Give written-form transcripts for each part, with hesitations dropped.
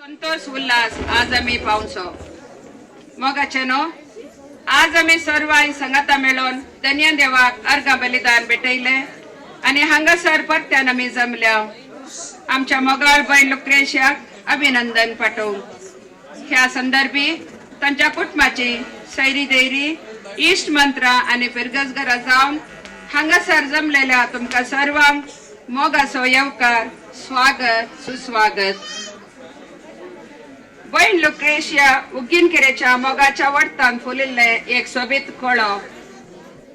संतोष उल्हास आज आम्ही पावसो मोगाचेनो आज आम्ही सर्व आई संगता मेळून धन्य देवाक अर्घ बलिदान भेटयले आणि हांगासर परत्यान आम्ही जमल्या आमच्या मोगाळ बायल लुक्रेशियाक अभिनंदन पाठवूंक ह्या संदर्भी तांच्या कुटुंबाची सैरी धैरी इष्ट मंत्रा आणि फिरगजगरा जावन हांगासर जमलेल्या तुमका सर्वांक मोगाचो येवकार स्वागत सुस्वागत बैन लुक्रेशिया उगीनकेरेच्या मोगाच्या वडतान फुलिल्ले एक सोबीत खोळो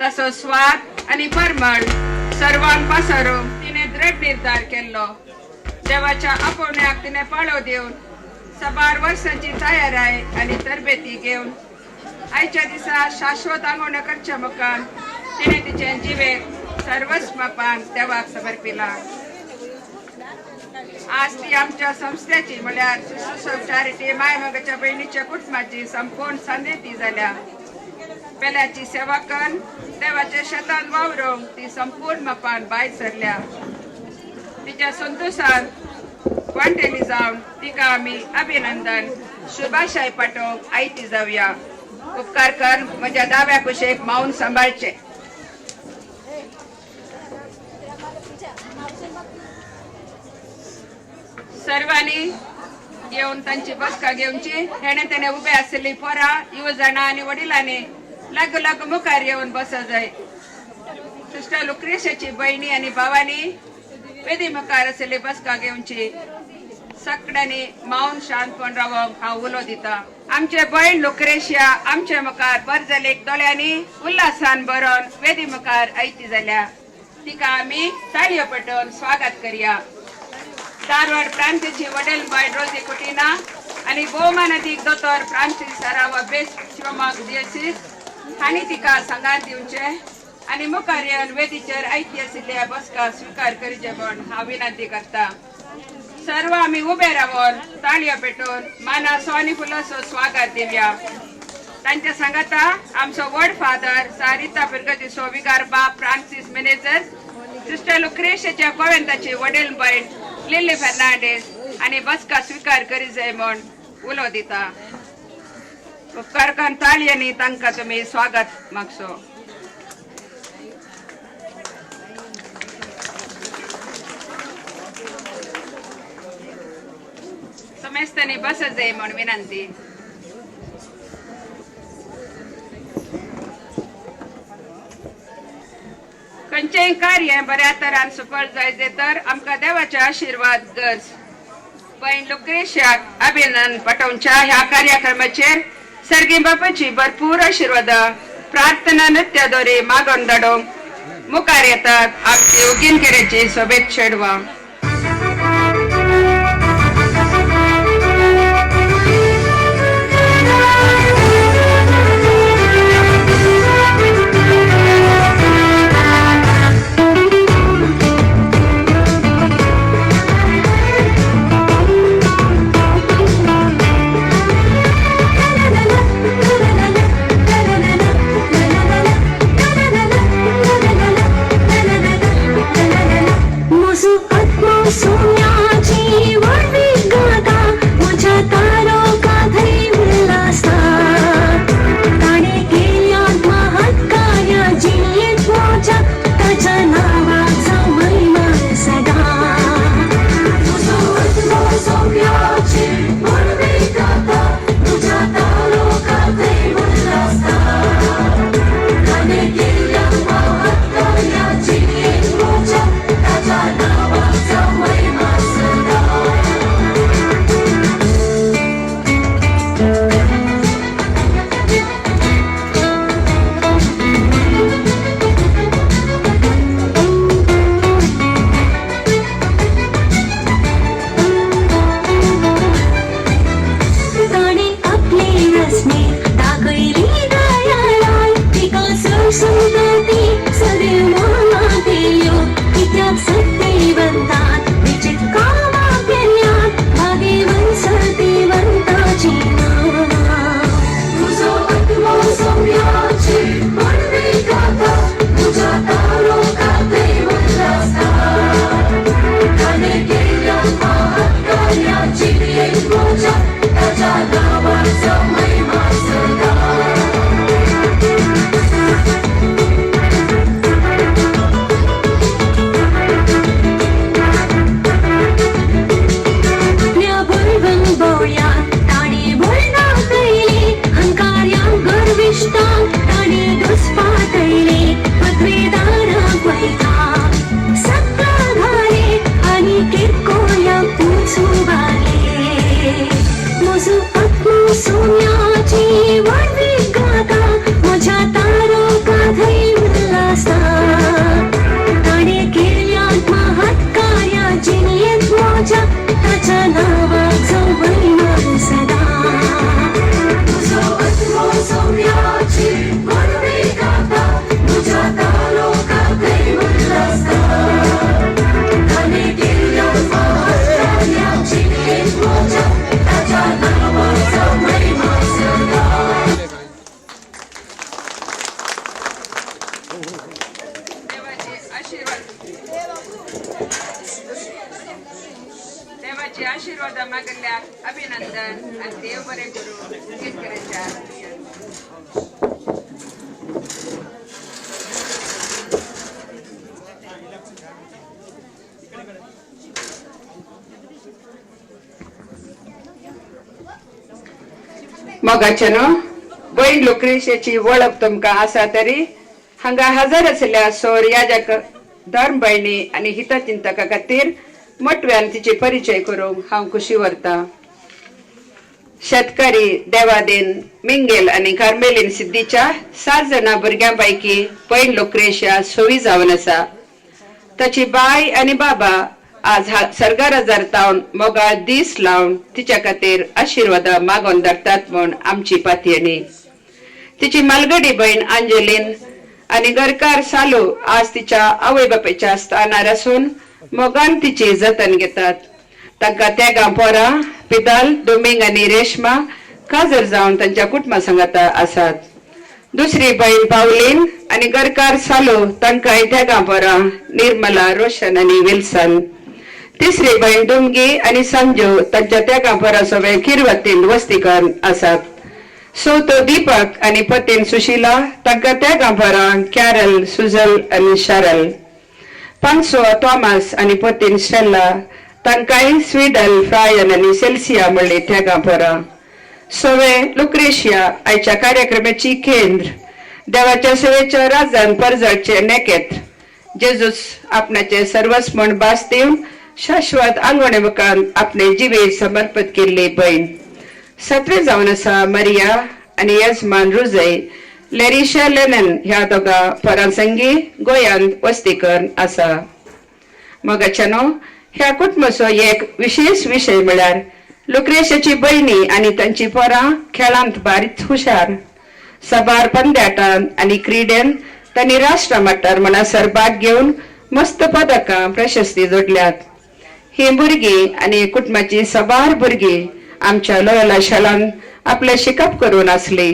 तसो स्वाद आणि परमळ सर्वांक पसरूंक तिने दृढ निर्धार केल्लो देवाच्या आपोवण्याक तिने पाळो दिवन सबार वर्सांची तयाराय आणि तरबेती घेवन आयच्या दिसा शाश्वत आंगवण करच्या मुखान तिने तिचे जिवेक सर्वस्वपान देवाक समर्पिला आज ती आमच्या संस्थेची म्हळ्यार शिशु चॅरिटी मायमगाच्या बहिणीच्या कुटुंबाची संपूर्ण संदेती जाल्या पेल्याची सेवा करून देवाच्या शेतान वावरूंक ती संपूर्ण मापान भायर सरल्या तिच्या संतोषान वांटेली जावन तिका आमी अभिनंदन शुभाशय पाठोवंक आयती जावया उपकार कर म्हज्या दाव्या कुशेक माऊन सांबाळचे सर्वांनी येऊन तांची बसका घेवची हेणे तेणे उभे आसली पोरां युवजाणां आणि वडिलांनी लागू लागू मुखार येऊन बसा जाय सिस्टर लुक्रेशियाची बहिणी आणि भावांनी वेदी मुखार आसली बसका घेवची सगळ्यांनी मौन शांतपण रावंक हांव उलो दिता आमचे बहीण लुक्रेशिया आमचे मुखार परजलेक दोळ्यांनी उल्हासान बरोवन वेदी मुखार आयती जाल्या तिका आमी ताळयो पेटोवन स्वागत करया धारवाड प्रांतीची वडील बायल रोजी कुटिना आणि भोवमानाधिक दोतोर फ्रांसीस सरावा बेस्ट शिवमोग दियसीस हांणी तिका सांगात दिवचे आणि मुखार येवन वेदीचेर आयती आशिल्ल्या बसका स्वीकार करचे म्हूण हांव विनंती करता सर्व आमी उबे रावन ताळयो पेटोवन माना सोनी फुलासो स्वागत दिवया तांच्या सांगाता आमचो वड फादर सारिता फिरगतीचो विगार बाप फ्रांसीस मॅनेजर सिस्टर लुक्रेशियाच्या कोवेंताची वडील बायल लिली फर्नांडीस आणि बसका स्वीकार करी जाय म्हूण उलो दिता उपकार करून ताळयांनी तांकां तुमी स्वागत मागसो समेस्तांनी बसत जाय म्हूण विनंती खंयचेय कार्य बऱ्या तरान सफळ जायचे तर आमकां देवाचे आशीर्वाद गरज बहीण लुक्रेशियाक अभिनंदन पाठोवच्या ह्या कार्यक्रमाचेर सर्गी बापाची भरपूर आशीर्वाद प्रार्थना नृत्य दोरी मागोवन धाडोवंक मुखार येतात आमची उगीनकेरेची सोबेत चेडवां Musuh मोजा ताच्या नावाचा महिमा सदा सोन्याची वळवी गाता माझ्या तारो काधई उल्हासा ताणे केल्यात महत्कार्या जिनियत माझ्या ताच्या नावाचा महिमा सदा सोन्याची वळवी गाता माझ्या तारो काधई उल्हासा ताणे केल्यात महत्कार्या जिनियत माझ्या ताच्या नावाचा महिमा सदा देवाचे आशीर्वाद मागल्या अभिनंदन आणि देव बरे करू शेतकऱ्यांच्या मोगाचेनो बैन लुक्रेशियाची वळख तुमका आसा तरी हांगा हजर असलेल्या सौर याजक धर्म भयणी आणि हितचिंतका खातीर मोठव्यान तिचे परिचय करूंक हांव खुशी व्हरता. शेतकरी देवादीन मिंगेल आणि कार्मेलीन सिद्धीच्या 7 जाणां भुरग्यां पैकी बैन लुक्रेशिया सोयी जावन आसा. ताची बाय आणि बाबा आज सर्गार तावन मोगाळ दीस लावन तिच्या खातीर आशीर्वाद मागोन धरतात म्हूण आमची पातयेणी. तिची मालगडी बहीण अंजलीन आणि घरकार सालू आज तिच्या आवय बापायच्या स्थानार असून मोगान तिची जतन घेतात. तांकां त्या पोरा पिदाल दोमिंग आणि रेशमा काजर जावन तांच्या कुटुंबा सांगाता आसात. दुसरी बहीण पावलीन आणि घरकार सालू तांकां त्या पोरा निर्मला रोशन आणि विल्सन. तिसरी बहीण दुमगी आणि संजू तांच्या त्या पोरा सगळे किरवतीन वस्तीकरण आसात. चवथो दीपक आणि पतीन सुशीला तांकां त्या पोरा कॅरल सुजल आणि शारल. पांचवो थॉमस आणि पतीन स्टेला तांकांय स्वीडल फ्रायन आणि सेल्सिया म्हणली त्या पोरा. सवे लुक्रेशिया आयच्या कार्यक्रमाची केंद्र देवाच्या सेवेच्या राजान परजळचे नेकेत जेजूस आपणाचे सर्वस्व म्हण भास दिवन शाश्वत आंगवणे मुखान आपले जिवे समर्पित केल्ली बहीण. 7वे जावन आसा मरिया आणि यजमान रुजय लेरिशा लेनन ह्या दोगा परांसंगी गोंयांत वस्तीकरण आसा. मोगाचेनो ह्या कुटुंबाचो एक विशेष विषय म्हळ्यार लुक्रेशियाची बहिणी आणि तांची पोरां खेळांत बारीच हुशार. सबार पंद्याटान आणि क्रीडेन तांणी राष्ट्र मट्टार म्हणा सहभाग घेवन मस्त पदकां प्रशस्ती जोडल्यात. ही भुरगीं आणि कुटुंबाची सबार भुरगीं आमच्या लोयला शाळान आपले शिकप करून आसली.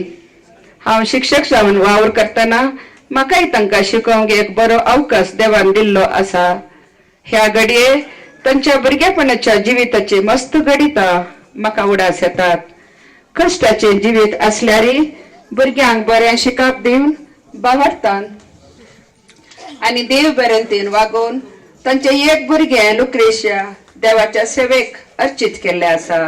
हांव शिक्षक जावन वावर करतना म्हाकाय तांकां शिकोवंक एक बरो अवकाश देवान दिल्लो आसा. ह्या घडये तांच्या भुरगेपणाच्या जिविताची मस्त गणितां म्हाका उडास येतात. कश्टाचे जिवीत असल्यारी भुरग्यांक बरें शिकप दिवन बावडटान आणि देव बरेंतीन वागून तांचे एक भुरगे लुक्रेशिया देवाच्या सेवेक अर्चित केल्ले आसा.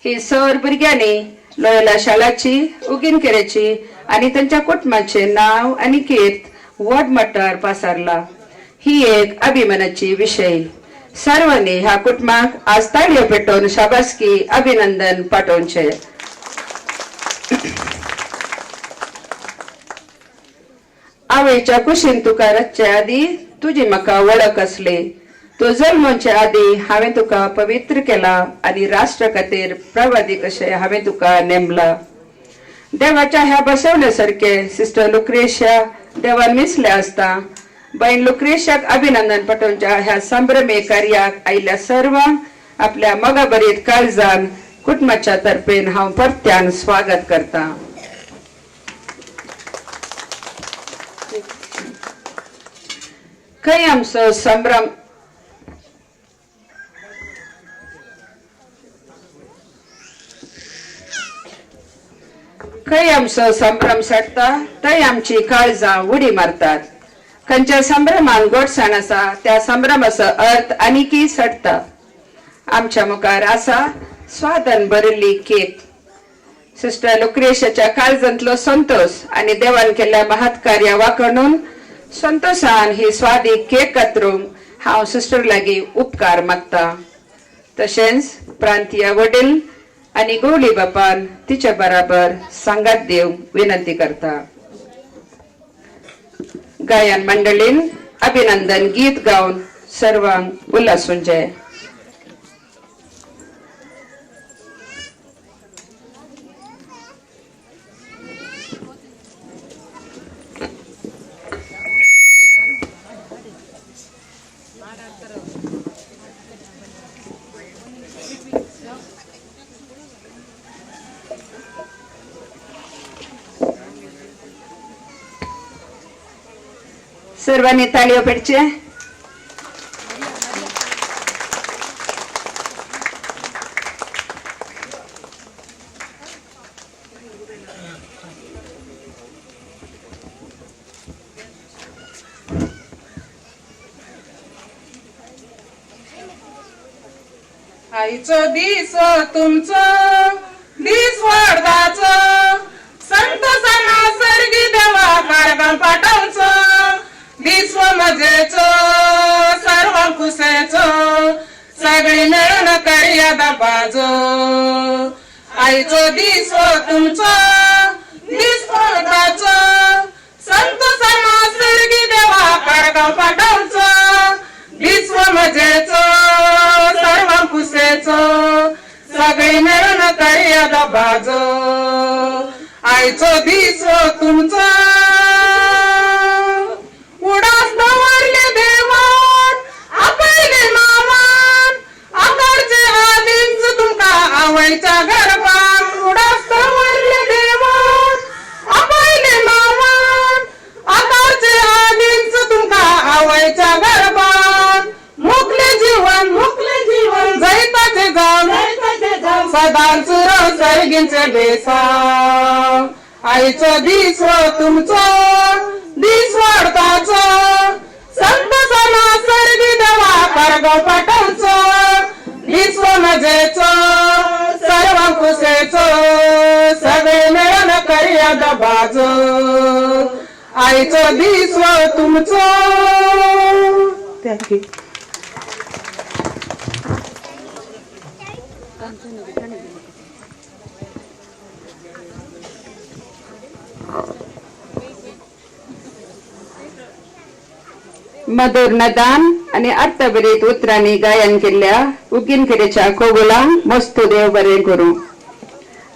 ही सर भुरग्यांनी लोयला शाळाची उगीनकेरेची आणि तांच्या कुटुंबाचे नाव आणि कीर्त व्हड मट्टार पासारला. ही एक अभिमानाची विषय. सर्वांनी ह्या कुटुंबाक आज ताळयो पेटोवन शाबासकी अभिनंदन पाठोवचे. आवयच्या कुशीन तुका रचचे आदी तुझी म्हाका वळख असली. तू जल्माच्या आदी हांवें तुका पवित्र केला आणि राष्ट्र खातीर प्रवादी कशें हांवें तुका नेमला. देवाच्या ह्या बसवण्यासारखे सिस्टर लुक्रेशिया देवान मिसले असता बहीण लुक्रेशियाक अभिनंदन पाठोवच्या ह्या संभ्रमे कार्याक आयल्या सर्वांक आपल्या मोगाबरीत काळजान कुटुंबाच्या तर्फेन हांव परत्यान स्वागत करता. खंय आमचो संभ्रम खंय आमचो संभ्रम सडटा थंय आमची काळजां उडी मारतात. खंयच्या संभ्रमान गोडसाण आसा त्या संभ्रमाचो अर्थ आनीकी सडटा. आमच्या मुखार आसा स्वादान भरिल्ली केक. सिस्टर लुक्रेशियाच्या काळजांतलो संतोष आनी देवान केल्ल्या महत्कार्या वाखणून संतोषान ही स्वादी केक कातरूंक हांव सिस्टर लागीं उपकार मागता. तशेंच प्रांतीय वडील आनी गवळी बापान तिच्या बराबर सांगात दिवंक विनंती करता. गायन मंडळीन अभिनंदन गीत गावन सर्वांक उल्हासून जय. सर्वांनी ताळयो पेटचे. आईचो दीस तुमचो दीस वर्धाचो संत सणा सर्गी देवा कारगां पाठवचो दीस मजेचो सर्व खुशेचो सगळी मिळून करूया दबाजो. आईचो दीस तुमचो दीस वर्धाचो संत सणा सर्गी देवा कारगां पाठवचो दीस मजेचो सर्व खुशेचो सगळी मिळून करूया दबाजो. आईचो दीस तुमचो उडास दवरले देवान आपयले नावान आकारचे आदींच तुमका आवयच्या गरबान. उडास दवरले देवान आपयले नावान आकारचे आदींच तुमका आवयच्या गरबान. मुकले जीवन जैताचे जावन सदांच सर्गींचे बेसाव. आईचो दीस तुमचो दीस वर्धाचो संत सणा सर्गी देवा कारगां पाठवचो दीस मजेचो सर्व खुशेचो सगळे मिळून करूया दबाजो. आईचो दीस तुमचो. थँक्यू. मधुर नदान आणि अर्थभरीत उतरांनी गायन केल्ल्या उगीनखेडेच्या कोगुलांक मस्त देव बरें करूं.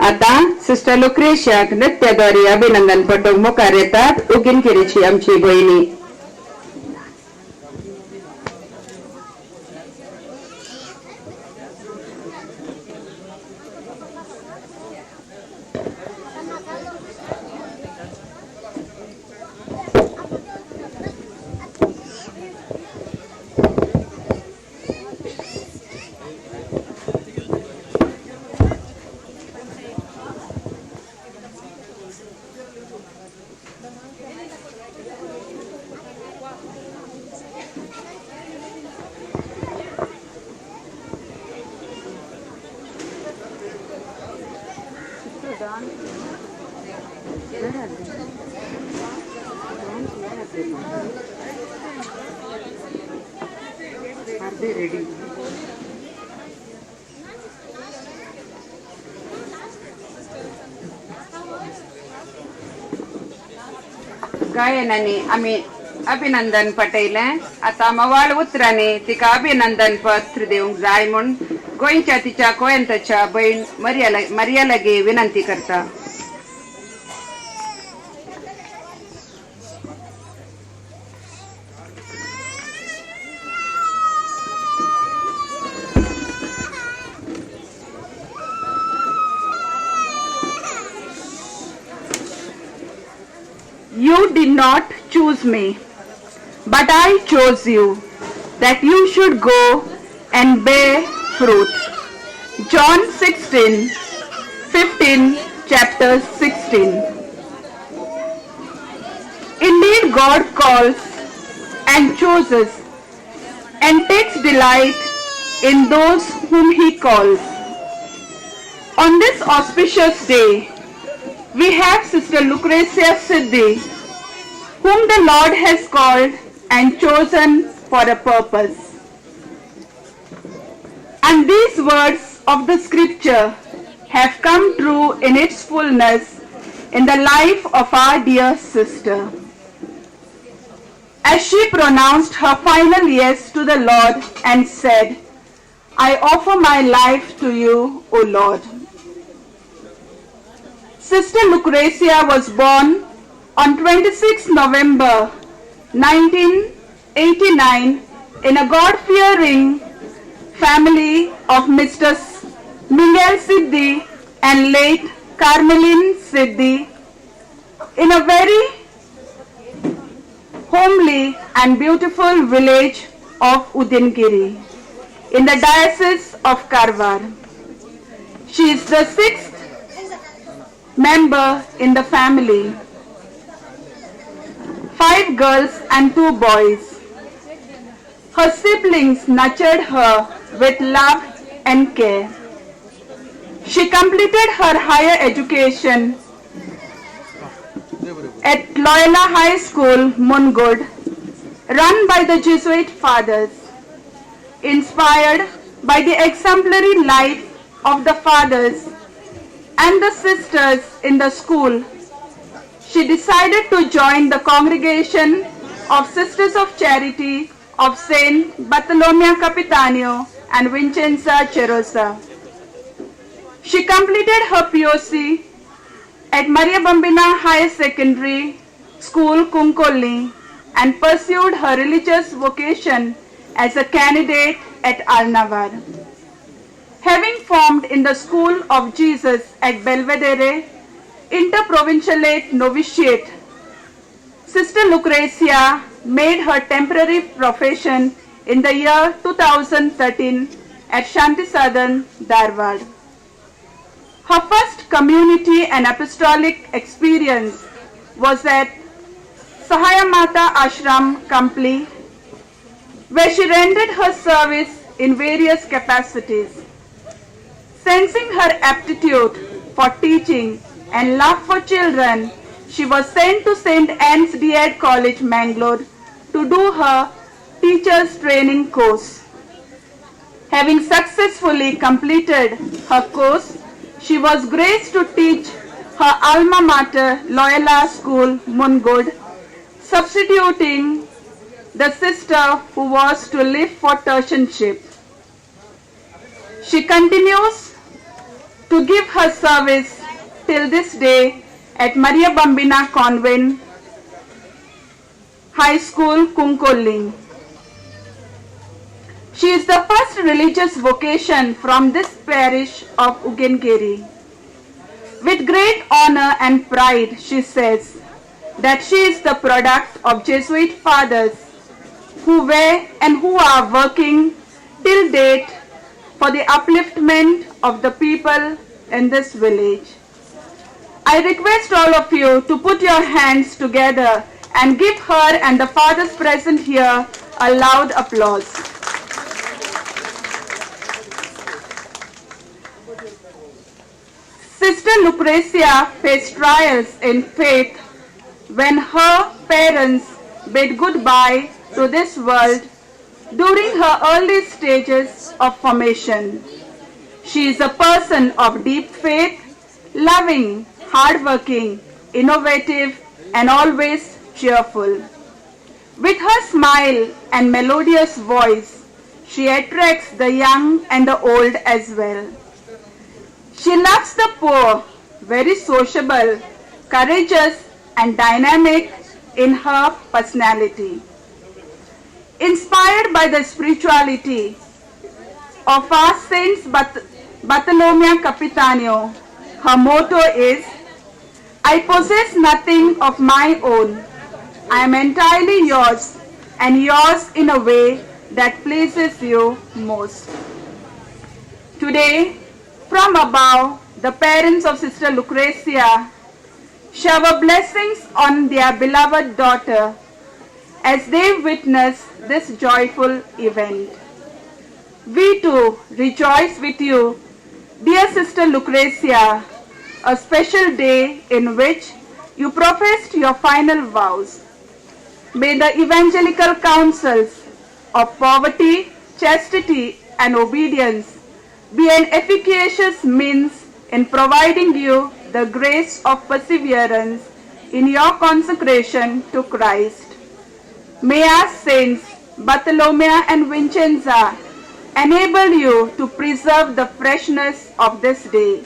आता सिस्टर लुक्रेशियाक नृत्याद्वारे अभिनंदन पटोवंक मुखार येतात उगीनखेडेची आमची भयणी. गायनाने आम्ही अभिनंदन पटयलें. आता मवाळ उतरांनी तिका अभिनंदन पत्र दिवंक जाय म्हूण गोंयच्या तिच्या कोयंतच्या भयण मरिया लागीं विनंती करता. You did not choose me, but I chose you, that you should go and bear fruit. John 16:15 chapter 16. Indeed, God calls and chooses and takes delight in those whom He calls. On this auspicious day, we have Sister Lucretia Siddhi, whom the Lord has called and chosen for a purpose. And these words of the scripture have come true in its fullness in the life of our dear sister. As she pronounced her final yes to the Lord and said, I offer my life to you, O Lord. Sister Lucretia was born on 26 November 1989 in a God-fearing family of Mr. Miguel Siddhi and late Carmeline Siddhi in a very homely and beautiful village of Udingiri in the Diocese of Karwar. She is the sixth member in the family. 5 girls and 2 boys. Her siblings nurtured her with love and care. She completed her higher education at Loyola High School, Mungud, run by the Jesuit fathers. Inspired by the exemplary life of the fathers and the sisters in the school, she decided to join the congregation of Sisters of Charity of Saint Bartolomeo Capitanio and Vincenza Cerosa. She completed her POC at Maria Bambina Higher Secondary School, Kunkolli, and pursued her religious vocation as a candidate at Alnavar. Having formed in the School of Jesus at Belvedere, Interprovincialate Novitiate, Sister Lucretia made her temporary profession in the year 2013 at Shanti Sadan, Dharwad. Her first community and apostolic experience was at Sahaya Mata Ashram, Kampli, where she rendered her service in various capacities. Sensing her aptitude for teaching and love for children, she was sent to St. Anne's D.Ed College, Mangalore, to do her teacher's training course. Having successfully completed her course, she was graced to teach her alma mater, Loyola School, Mungud, substituting the sister who was to leave for tertianship. She continues to give her service till this day at Maria Bambina Convent High School, Kunkolli. She is the first religious vocation from this parish of Udingiri. With great honor and pride, she says that she is the product of Jesuit fathers who were and who are working till date for the upliftment of the people in this village. I request all of you to put your hands together and give her and the fathers present here a loud applause. Sister Lucretia faced trials in faith when her parents bid goodbye to this world during her early stages of formation. She is a person of deep faith, loving, hardworking, innovative, and always cheerful. With her smile and melodious voice, she attracts the young and the old as well. She loves the poor, very sociable, courageous, and dynamic in her personality. Inspired by the spirituality of our Saint Bartolomeo Capitanio, her motto is, I possess nothing of my own. I am entirely yours, and yours in a way that pleases you most. Today, from above, the parents of Sister Lucretia, shower blessings on their beloved daughter as they witness this joyful event. We too rejoice with you, dear Sister Lucretia, a special day in which you professed your final vows. May the evangelical counsels of poverty, chastity, and obedience be an efficacious means in providing you the grace of perseverance in your consecration to Christ. May our saints Bartholomew and Vincenza enable you to preserve the freshness of this day.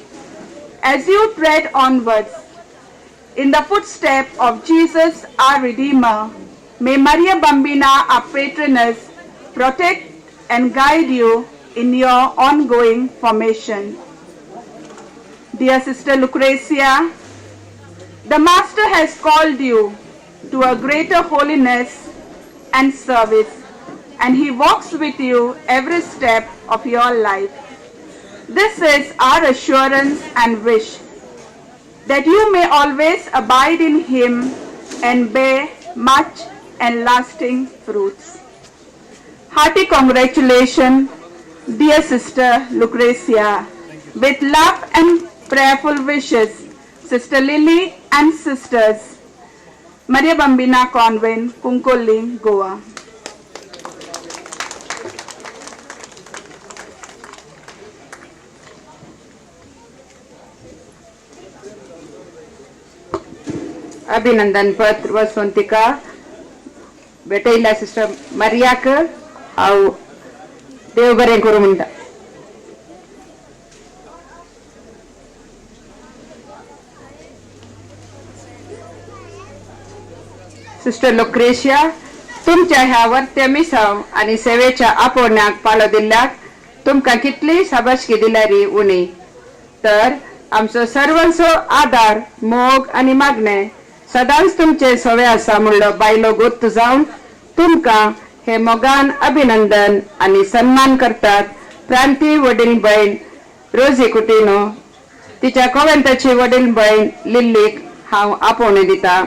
As you tread onwards in the footsteps of Jesus our Redeemer, may Maria Bambina, our patroness, protect and guide you in your ongoing formation. Dear Sister Lucretia, the Master has called you to a greater holiness and service, and He walks with you every step of your life. This is our assurance and wish, that you may always abide in Him and bear much and lasting fruits. Hearty congratulations, dear Sister Lucretia. With love and prayerful wishes, Sister Lily and sisters, Maria Bambina Convent, Punkoling, Goa. अभिनंदन पत्र व स्वंतिका भेटैला sister मरियाक हांव देव बरें करूं म्हणटा. Sister लुक्रेशिया, तुमच्या ह्या वर्त्या मिसाव आणि सेवेच्या आपोवण्याक पाळो दिल्ल्याक तुमकां कितली शाबासकी दिल्यारी उणी. तर आमचो सर्वांचो आदार, मोग आणि मागणे सदांच तुमचे सोवे आसा म्हणलो बायलो गुर्त जावन तुमकां हे मोगान अभिनंदन आणि सन्मान करतात. प्रांती वडील बहीण रोजी कुटिनो, तिच्या कोवंताची वडील बहीण लिल्लीक हांव आपोवणी दिता.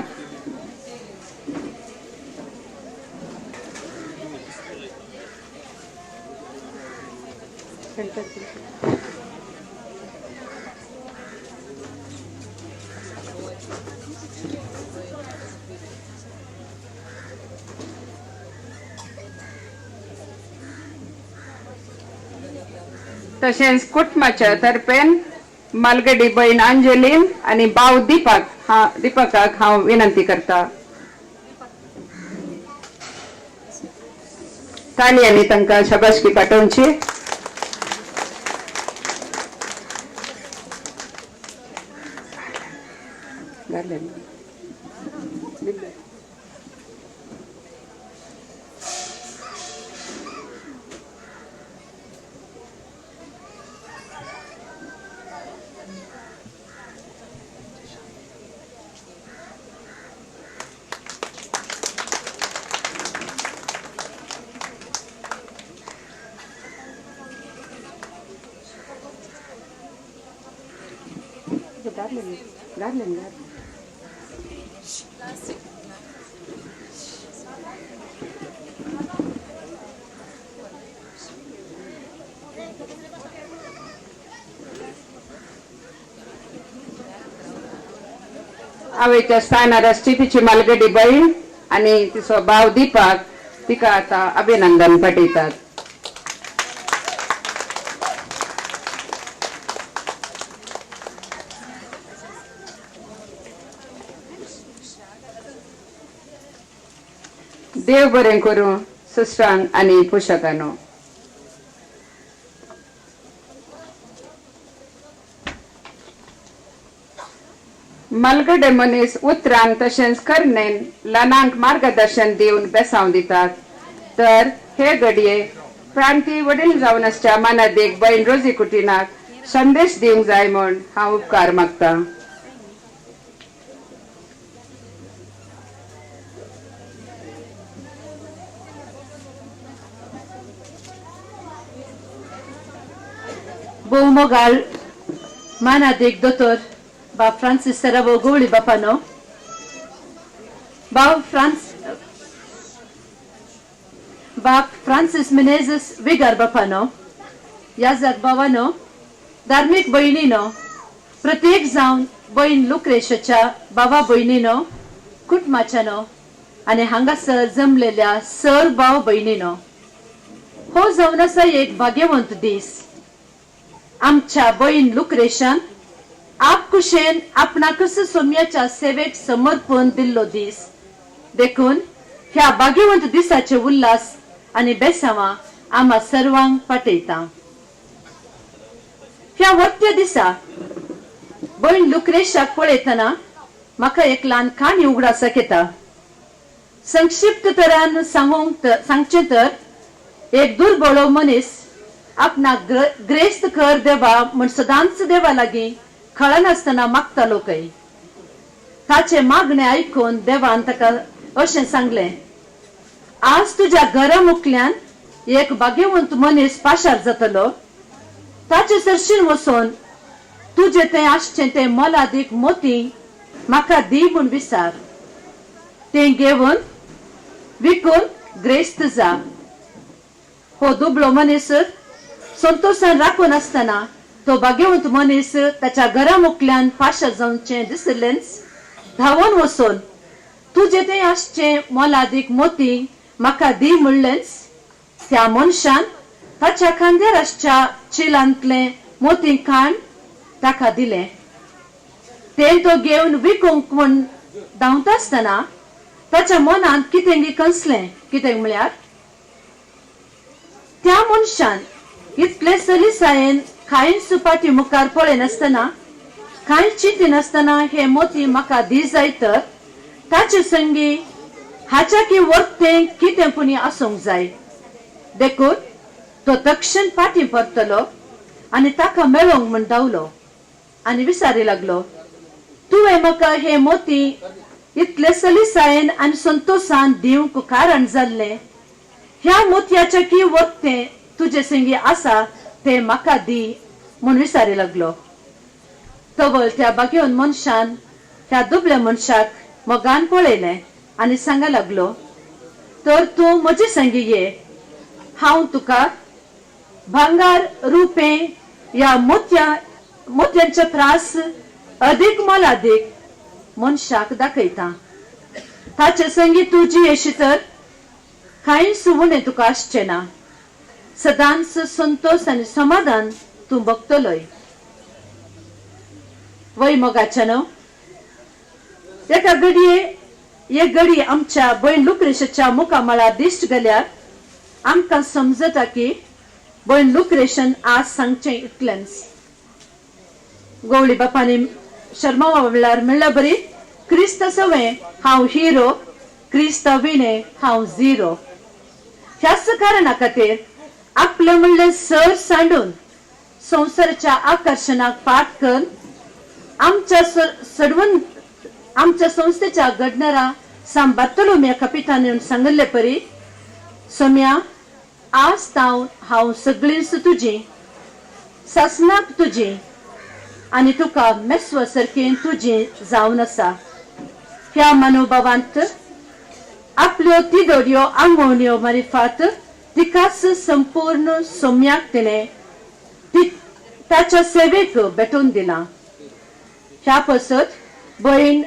तशेंच कुटुंबाच्या तर्फेन मालगडी बहीण अंजलीन आणि भाव दीपकाक हांव विनंती करता. ताळयांनी तांकां शाबासकी पाठोवची. आवयच्या स्थानार आसची तिची मालगडी बहीण आणि तिचो भाव दीपक तिका आता अभिनंदन पाठयतात. देव बरें करूं सिस्टरांक आणि पोषकांनो. मालगडे मनीस उतरान तशेंच करनेन ल्हानांक मार्गदर्शन दिवन बेसांव दितात. तर हे घडये प्रांती वडील जावन आसच्या मानादेक बहीण रोजी कुटिनाक संदेश दिवंक जाय म्हूण हांव उपकार मागता. भौमोगाल मानादेक दोतोर बाब फ्रांसिस सेरावो गवळी बापानो, बाब फ्रांसिस मेनेझस विगार बापानो, याजक बावानो, धार्मिक भयणीनो, प्रत्येक जावन बहीण लुक्रेशाच्या बाबा भयणीनो, कुटुंबाच्यानो आणि हांगासर जमलेल्या सर भाव भयणीनो, हो जावन आसा एक भाग्यवंत दीस. आमच्या बहीण लुक्रेशान आपकुशेन आपणाकच सोम्याच्या सेवेक समर्पण दिल्लो दीस. देखून ह्या भाग्यवंत दिसाचे उल्हास आणि बेसावा आम्हा सर्वांक पाठयता. ह्या वत्या दिसा बहीण लुक्रेशाक पळयतना म्हाका एक ल्हान काणी उगडासक येता. संक्षिप्त तरान सांगचे तर एक दुर्बळो मनीस आपणाक ग्रेस्त कर देवा म्हण सदांच देवा लागीं खळनासतना मागतालो काय. ताचे मागणे आयकून देवान ताका अशें सांगलें, आज तुज्या घरा मुखल्यान एक भाग्यवंत मनीस पाशार जातलो. ताचे सरशीन वचोन तुजे तें आसचें तें मोलादीक मोती म्हाका दी म्हूण विचार. तें घेवन विकून ग्रेस्त जा. हो दुबळो मनीस संतोषान राखून आसतना तो भाग्यवंत मनीस ताच्या घरा मुखल्यान पाशार जावचें दिसलेंच धांवून वचोन तुजे तें आसचें मोलादीक मोती म्हाका दी म्हणलेंच त्या मनशान ताच्या खांद्यार आसच्या चिलांतलें मोती काण ताका दिलें. तें तो घेवन विकूंक म्हूण धांवता आसतना ताच्या मनांत कितें कसलें. कितें म्हळ्यार त्या मनशान इतले सलिसायेन कांय सुपाटी मुखार पळय नासतना, कांय चिंती नासतना हे मोती म्हाका दी जाय तर ताचे संगी हाच्या की वर्तें कितें पुणी आसूंक जाय. देखून तो तक्षण फाटीं परतलो आनी ताका मेळोंक म्हूण धांवलो आनी विचारी लागलो, तुवें म्हाका हे मोती इतले सलिसायेन आनी संतोषान दिवंक कारण जाल्लें. ह्या मोतयाच्या की वर्तें तुजे संगी आसा ते म्हाका दी म्हूण विचारी लागलो. तवळ त्या भाग्यवंत मनशान त्या दुबळ्या मनशाक मोगान पळयलें आनी सांगा लागलो, तर तूं म्हजे संगी ये. हांव तुका भांगार रुपें या मोत्यांचे प्रास अदीक मोलादीक मनशाक दाखयता. ताचे संगी तूं जियेशी तर कांय सुवणें तुका आसचें ना. सदांच संतोष आनी समाधान तूं भोगतलोय. वय मोगाच्यानो, एका घडये एक घडी आमच्या बहीण लुक्रेशाच्या मुखामळार दिश्ट गेल्यार आमकां समजता की बहीण लुक्रेशान आज सांगचें इतलेंच. गवळी बापानी शर्मा म्हणल्यार म्हणल्यार बरी, क्रिस्त सवें हांव हिरो, क्रिस्त विणे हांव झिरो. ह्याच कारणा खातीर आपलं म्हणलें सर सांडून संवसाराच्या आकर्षणाक फाट करून आमच्या संस्थेच्या घडणारा सांब बार्तोलोमेव कपितान सांगले परी, सोम्या आज हांव सगळींच तुजी, सासनाक तुजी आनी तुका मेस्व सारकें तुजी जावन आसा. ह्या मनोभावांत आपल्यो तिदोड्यो आंगवण्यो मारिफात तिकाच संपूर्ण सोम्याक तिणें ताच्या सेवेक भेटून दिला. ह्या पसत बहीण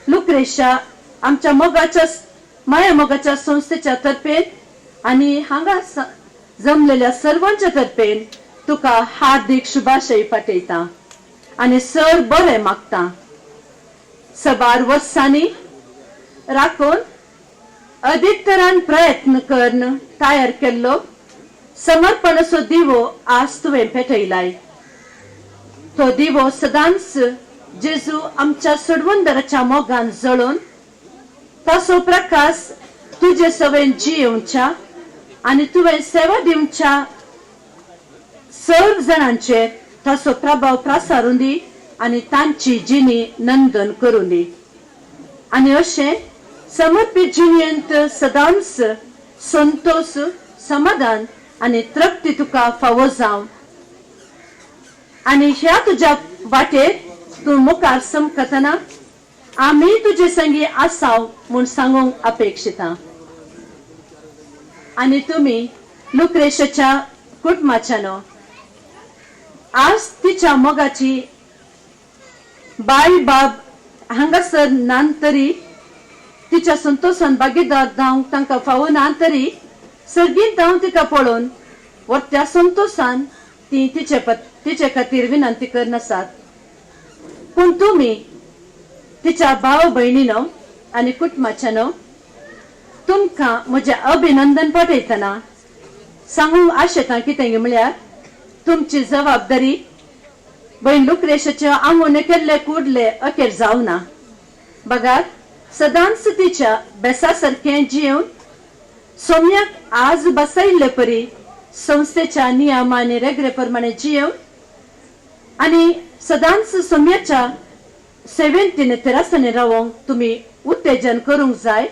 लुक्रेशा आमच्या माया मोगाच्या संस्थेच्या तर्फेन आनी हांगा जमलेल्या सर्वांच्या तर्फेन तुका हार्दिक शुभाशय पाठयता आनी सर बरें मागता. सबार वर्सांनी राखून अदीक तरान प्रयत्न करून तयार केल्लो समर्पणाचो दिवो आज तुवें पेटयलाय. तो दिवो सदांच जेजू आमच्या सोडवंदराच्या मोगान जळोवन ताचो प्रकाश तुजे सवेन जियोवच्या आनी तुवें सेवा दिवच्या सर्व जाणांचेर ताचो प्रभाव प्रसारून दी आनी तांची जिणी नंदन करून दी. आनी अशें समर्पित जिणेंत सदांच संतोष, समाधान आनी तृप्ती तुका फावो जावं. आणि ह्या तुझ्या वाटेत तू मुखार समकतना आम्ही तुझे संगी आसाव म्हूण सांगूंक अपेक्षिता. आणि तुम्ही लुक्रेशाच्या कुटुंबाच्यानो आज तिच्या मोगाची बाय बाब हांगासर नांतरी तिच्या संतोषान भागीदार जावंक तांकां फावो ना तरी सर्गीत जावन तिका पळोवन व त्या संतोषान ती तिचे खातीर विनंती करनासात. पूण तुम्ही तिच्या भाव भयणीनो आनी कुटुंबाच्यानो तुमकां म्हजें अभिनंदन पाठयतना सांगूंक आशेता कितें म्हळ्यार तुमची जबाबदारी भयण लुक्रेशाचे आंगून केल्ले कुडले अखेर जावना. बगात सदांच तिच्या बेसा सारखें जिवन सोम्याक आज बसयल्ले परी संस्थेच्या नियम आनी रेगरे प्रमाणे जिवन आनी सदांच सोम्याच्या सेवेन तिने तेरासाने रावंक तुम्ही उत्तेजन करूंक जाय.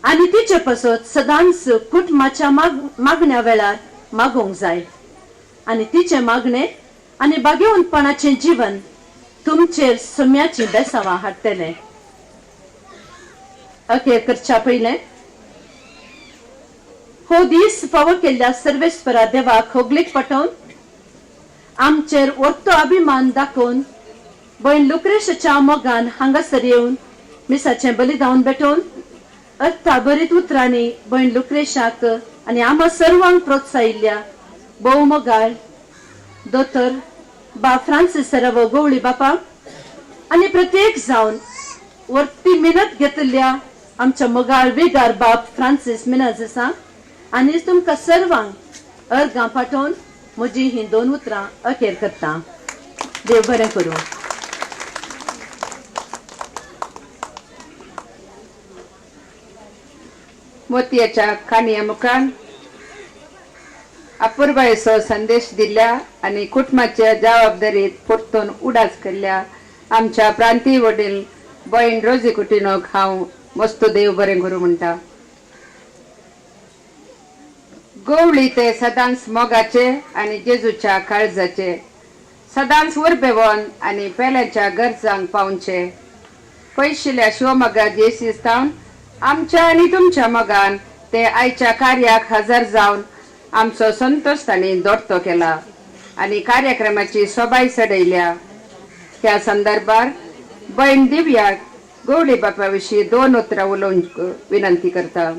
आनी तिचे पासत सदांच कुटुंबाच्या मागण्या वेळार मागोवंक जाय. आनी तिचे मागणे आनी बागेवंतपणाचे जीवन तुमचेर सोम्याची बेसावां हाडटले. अखेर करच्या पयलें हो दीस फावो केल्ल्या सर्वेस्परा देवाक होगलीक पटोवन आमचेर वर्तो अभिमान दाखोवन भयण लुक्रेशाच्या मोगान हांगासर येवन मिसाचें बलिदान भेटोवन अर्थाभरीत उतरांनी भयण लुक्रेशाक आनी आम्हा सर्वांक प्रोत्साहिल्ल्या भोव मोगाळ दोतोर बा फ्रांसीस सरावो गवळी बापा आनी प्रत्येक जावन वर्ती मिनत घेतल्या आमच्या मोगाळ वेगार बाप फ्रांसीस मिनाजिसांक आनी तुमकां सर्वांक अर्गां पाठोवन म्हजी ही 2 उतरां अखेर करता. देव बरें करूं. मोतयाच्या काणये मुखान अपूर्वायेचो संदेश दिल्या आणि कुटुंबाच्या जबाबदारीत परतून उडास केल्ल्या आमच्या प्रांतीय वडील भयण रोजी कुटिनोक हांव मस्त देव बरें करूं म्हणटा. गवळी ते सदांच मोगाचे आणि जेजूच्या काळजाचे सदांच उर्बेवन आणि पेल्याच्या गरजांक पावचे पयशिल्ल्या शिवमोगा जेसीस्तावन आमच्या आणि तुमच्या मोगान ते आयच्या कार्याक हजर जावन आमचो संतोष तांणी दोडतो केला आणि कार्यक्रमाची सोबाय सडयल्या. त्या संदर्भार भयण दिव्याक गवळी बापा विशीं 2 उतरां उलोवंक विनंती करता.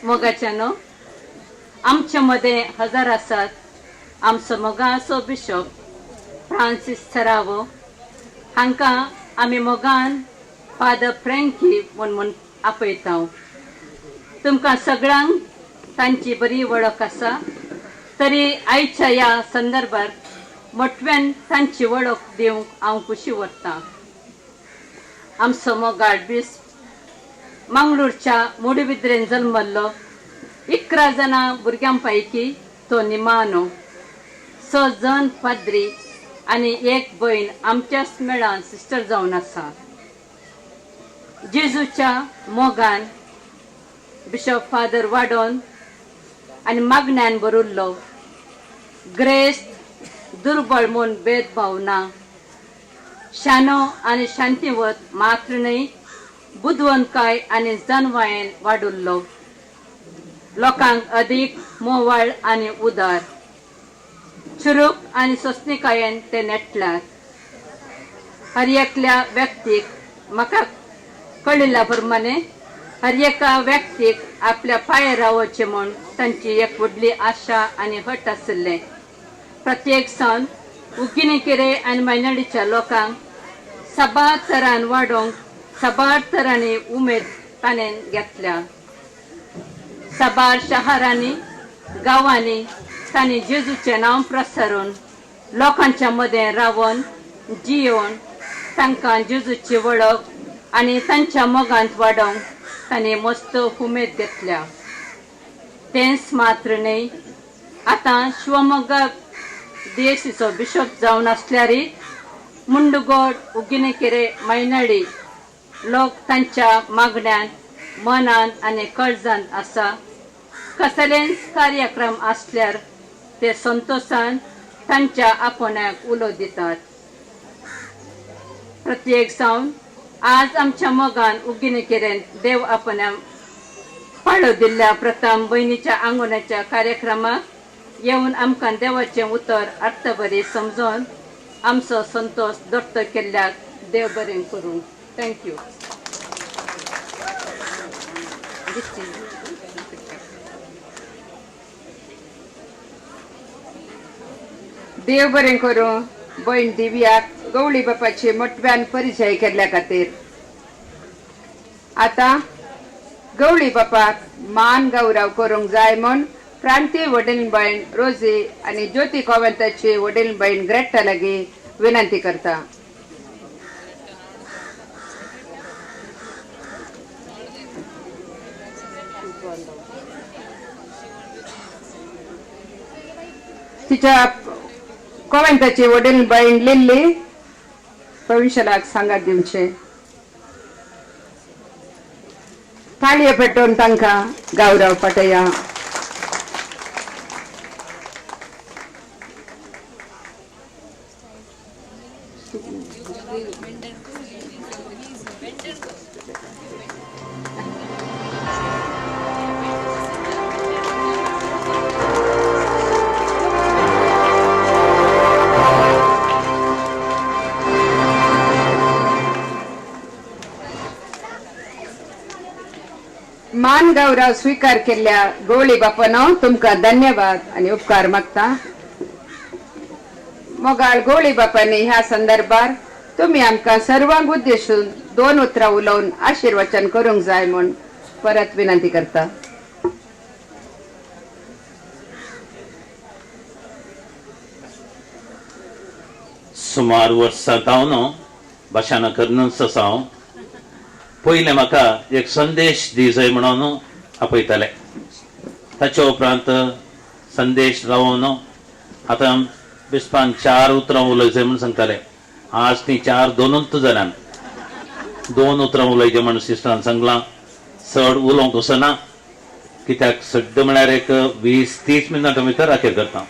मोगाच्यानो आमच्या मध्ये हजर आसात आमचो मोगाचो बिशप फ्रांसीस सरावो हांकां आमी मोगान फादर फ्रँकी म्हणून आपयता. तुमकां सगळ्यांक तांची बरी वळख आसा तरी आयच्या ह्या संदर्भात मोठव्यान तांची वळख दिवंक हांव खुशी व्हरतां. आमचो मोगाळ बिस्प मंगळूरच्या मुडबिद्रेन जल्मल्लो 11 जाणां भुरग्यां पैकी तो निमानो 6 जण पाद्री आनी 1 भयण आमच्याच मेळान सिस्टर जावन आसा. जेजूच्या मोगान बिशप फादर वाडोन आनी मागण्यान बरोल्लो ग्रेस्त दुर्बळ म्हूण भेदभाव ना शानो आनी शांतीवत मात्र न्हय बुदवंतकाय आनी जनवायेन वाडुल्लो लोकांक अदीक मोवाळ आनी उदार चुरूक आनी सोंसणीकायेन ते नेटल्यात. हर एकल्या व्यक्तीक म्हाका कळिल्ल्या प्रमाणे हर एका व्यक्तीक आपल्या पांयार रावचे म्हूण तांची एक व्हडली आशा आनी हट आशिल्ले. प्रत्येक सण उकिणेकेरे आनी मायनडीच्या लोकांक साबार तरान वाडोवंक साबार तरांनी उमेद ताणें घेतल्या. साबार शारांनी गांवांनी तांणी जेजूचें नांव प्रसारून लोकांच्या मदें रावन जियोवन तांकां जेजूची वळख आनी तांच्या मोगांत वाडोवंक तांणी मस्त उमेद घेतल्या. तेंच मात्र न्हय आतां शिवमोगा DSCचो बिशप जावन आसल्यारय मुंडगोड उगिनेकेरे मैनाडी लोक तांच्या मागण्यान मनान आणि काळजांत आसा कसलेंच कार्यक्रम असल्यार ते संतोषान तांच्या आपणाक उलो दितात प्रत्येक जावन आज आमच्या मोगान उगिनेकेरेन देव आपणा पाळो दिल्ल्या प्रथम बहिणीच्या आंगोणाच्या कार्यक्रमाक येवन आमकां देवाचें उतर अर्थबरी समजून आमचो संतोष दट्ट केल्ल्याक देव बरें करूं थँक्यू देव बरें करूं बहीण दिव्याक गवळी बापाची मोठ्यान परिचय केल्ल्या खातीर आता गवळी बापाक मान गौरव करूंक जाय म्हूण क्रांती वडील बहीण रोजी आणि ज्योती कोवंताची वडील बहीण ग्रेटा लागीं विनंती करता तिच्या कोवंताची वडील बहीण लिल्ली भविष्यालाक सांगात दिवचे ताळये पेटोवन तांकां गौरव पटया मान गौरव स्वीकार केल्ल्या गवळी बापानो तुमकां धन्यवाद आणि उपकार मागता मोगाळ गवळी बापानी ह्या संदर्भात तुम्ही आमकां सर्वांक उद्देशून 2 उतरां उलोवन आशीर्वचन करूंक जाय म्हूण परत विनंती करता सुमार वर्सां जावन भाशणां करनासता हांव पयलें म्हाका एक संदेश दी जाय म्हणून आपयताले ताचे उपरांत संदेश रावन आतां बिस्पान 4 उतरां उलय जाय म्हणून सांगताले आज ती 4 2 जाल्यान 2 उतरां उलयचें म्हणून सिस्टरान सांगलां चड उलोवंक वचना कित्याक सड्ड म्हळ्यार एक 20-30 मिनटां भितर आखेर करता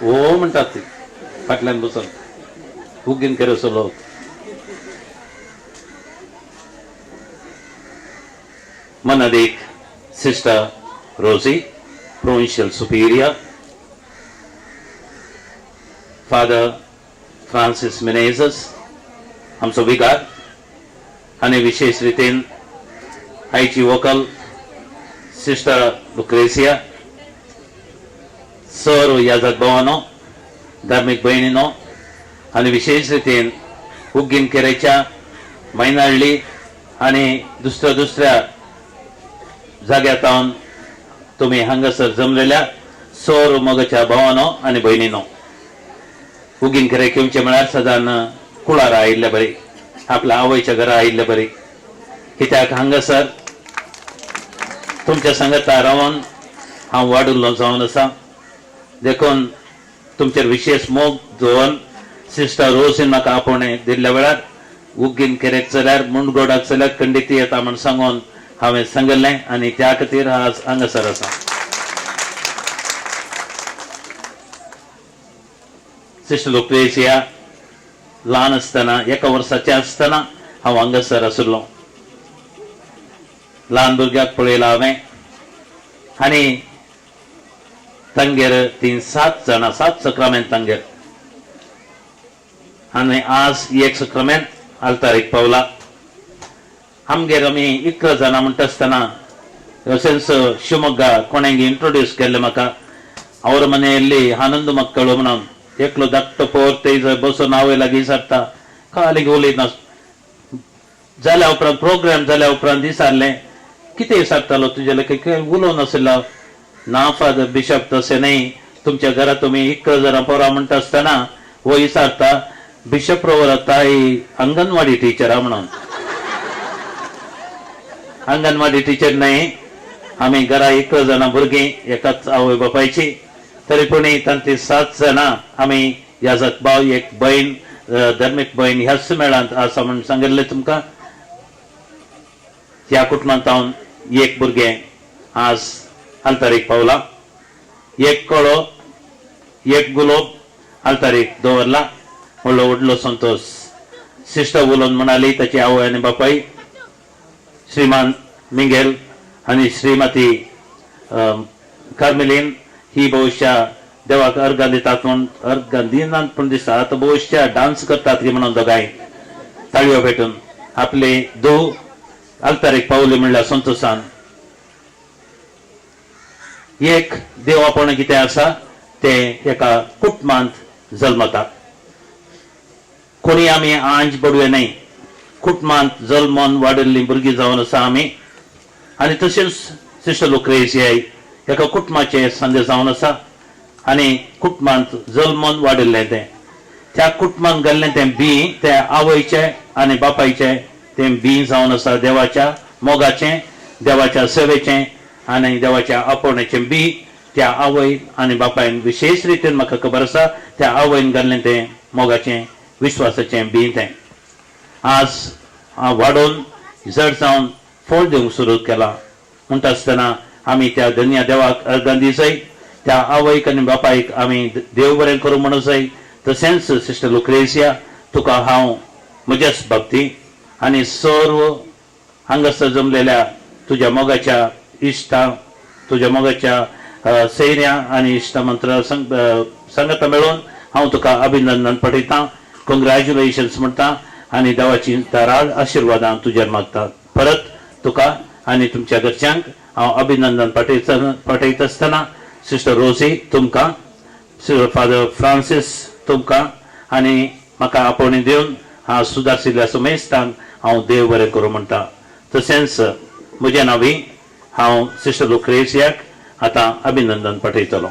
हो म्हणटात ती फाटल्यान बसून उगीन केरसो लोक मनादेक सिस्टर रोजी प्रोविन्शियल सुपीरियर फादर फ्रांसिस मिनेझस आमचो विकार आनी विशेष रितीन आयची वोकल सिस्टर लुक्रेसिया सर्व याजक भावानो धार्मीक भयणीनो आणि विशेष रितीन उगीन केरेच्या मैनाळ्ळी आणि दुसऱ्या जाग्यातावन तुम्ही हांगासर जमलेल्या सौर मोगाच्या भावानो आणि भयणीनो उगीन केरे येवचे म्हळ्यार सदान कुळार आयिल्ले बरी आपल्या आवयच्या घरा आयिल्ले बरी कित्याक हांगासर तुमच्या संगता रावन हांव वाडुल्लो जावन आसा देखून तुमचेर विशेष मोग दवरून सिस्टर रोजीन म्हाका आपोवणें दिल्ल्या वेळार उगीन केरेक चल्यार मुंडगोडाक चल्यार खंडिती येता म्हूण सांगून हांवें सांगलें आनी त्या खातीर आज हांगासर आसा सिस्टर लुक्रेसिया ल्हान आसतना 1 वर्साचें आसतना हांव हांगासर आशिल्लो ल्हान भुरग्याक पळयलां हांवें आनी तांगेर 7 जाणां 7 सक्रामेंत तांगेर आनी आज एक सक्रामेंत आल्तारीक पावला आमगेर आमी 11 जाणां म्हणटा आसतना सेन्स शिवमोग्गा कोणेंगी इंट्रोड्यूस केल्लें म्हाका ಅವ್ರ ಮನೆಯಲ್ಲಿ ಆನಂದ ಮಕ್ಕಳು म्हणून एकलो धाकटो पोर थंय बसून आवय लागीं सरता खाली उलयना जाल्या उपरांत प्रोग्राम जाल्या उपरांत दिसारलें कितें विचारतालो तुजे लागीं उलोवन आसलो ना फादर बिशप तशें न्ही तुमच्या घरा तुमी 11 जाणां पोरां म्हणटा आसतना हो विचारता बिशप रोवर ताई अंगणवाडी टीचरा म्हणून अंगणवाडी टीचर न्ही आमी घरा 11 जाणां भुरगीं एकाच आवय बापायची तरी पण तांती 7 जाणां आमी याजक भाव एक बहीण धर्मीक बहीण ह्याच मेळांत आसा म्हणून सांगिल्लें तुमकां. ह्या कुटुंबांत एक भुरगें आज आल्तारीक पावला. एक कळो एक गुलोब आल्तारीक दवरला. व्हडलो संतोष. सिस्टर उलोवन म्हणाली ताची आवय आनी बापाय श्रीमान मिंगेल आनी श्रीमती कार्मेलीन ही भविष्या देवाक अर्घां दितात म्हूण अर्घां दिनात पूण दिसता आतां भविष्या डान्स करतात की म्हणून दोगांय ताळयो भेटून आपले धूव आल्तारीक पावली म्हणल्यार संतोशान. एक देवापण कितें आसा ते एका कुटुंबांत जल्मता. कोणी आमी आंज बडवे न्हय. कुटुंबांत जल्मोन वाडिल्लीं भुरगीं जावन आसा आमी. आनी तशेंच सिस्टर लुक्रेसिया एका कुटुंबाचे संदेश जावन आसा आनी कुटुंबांत जल्मोन वाडिल्लें तें. त्या कुटुंबांत गेल्लें तें बी ते आवयचें आनी बापायचें तें बी जावन आसा देवाच्या मोगाचें, देवाच्या सेवेचें आनी देवाच्या आपोवणेचें बी त्या आवय आनी बापायन विशेष रितीन म्हाका खबर आसा त्या आवयन घाल्लें तें मोगाचें विश्वासाचें बी तें. आज वाडोवन जड जावन फळ दिवंक सुरू केला. म्हणटा आसतना आमी त्या धन्य देवाक अर्घां दी जाय. त्या आवयक आनी बापायक आमी देव बरें करूं म्हणूं जाय. तशेंच सिस्टर लुक्रेसिया तुका हांव म्हजेच भक्ती आनी सर्व हांगासर जमलेल्या तुज्या मोगाच्या इश्टां तुज्या मोगाच्या सैन्या आनी इश्टमंत्र संगता मेळून हांव तुका अभिनंदन पठयतां. कॉंग्रॅच्युलेशन्स म्हणटा आनी देवाची धाराळ आशिर्वादां तुजेर मागता. परत तुका आनी तुमच्या घरच्यांक हांव अभिनंदन पठयता आसतना सिस्टर रोजी तुमकां, फादर फ्रांसीस तुमकां आनी म्हाका आपोवणी दिवन हांव सुदारशिल्ल्या समेस्तांक हांव देव बरें करूं म्हणटा. तशेंच म्हज्या नांवी हांव सिस्टर लुक्रेसियाक आतां अभिनंदन पठयतलो.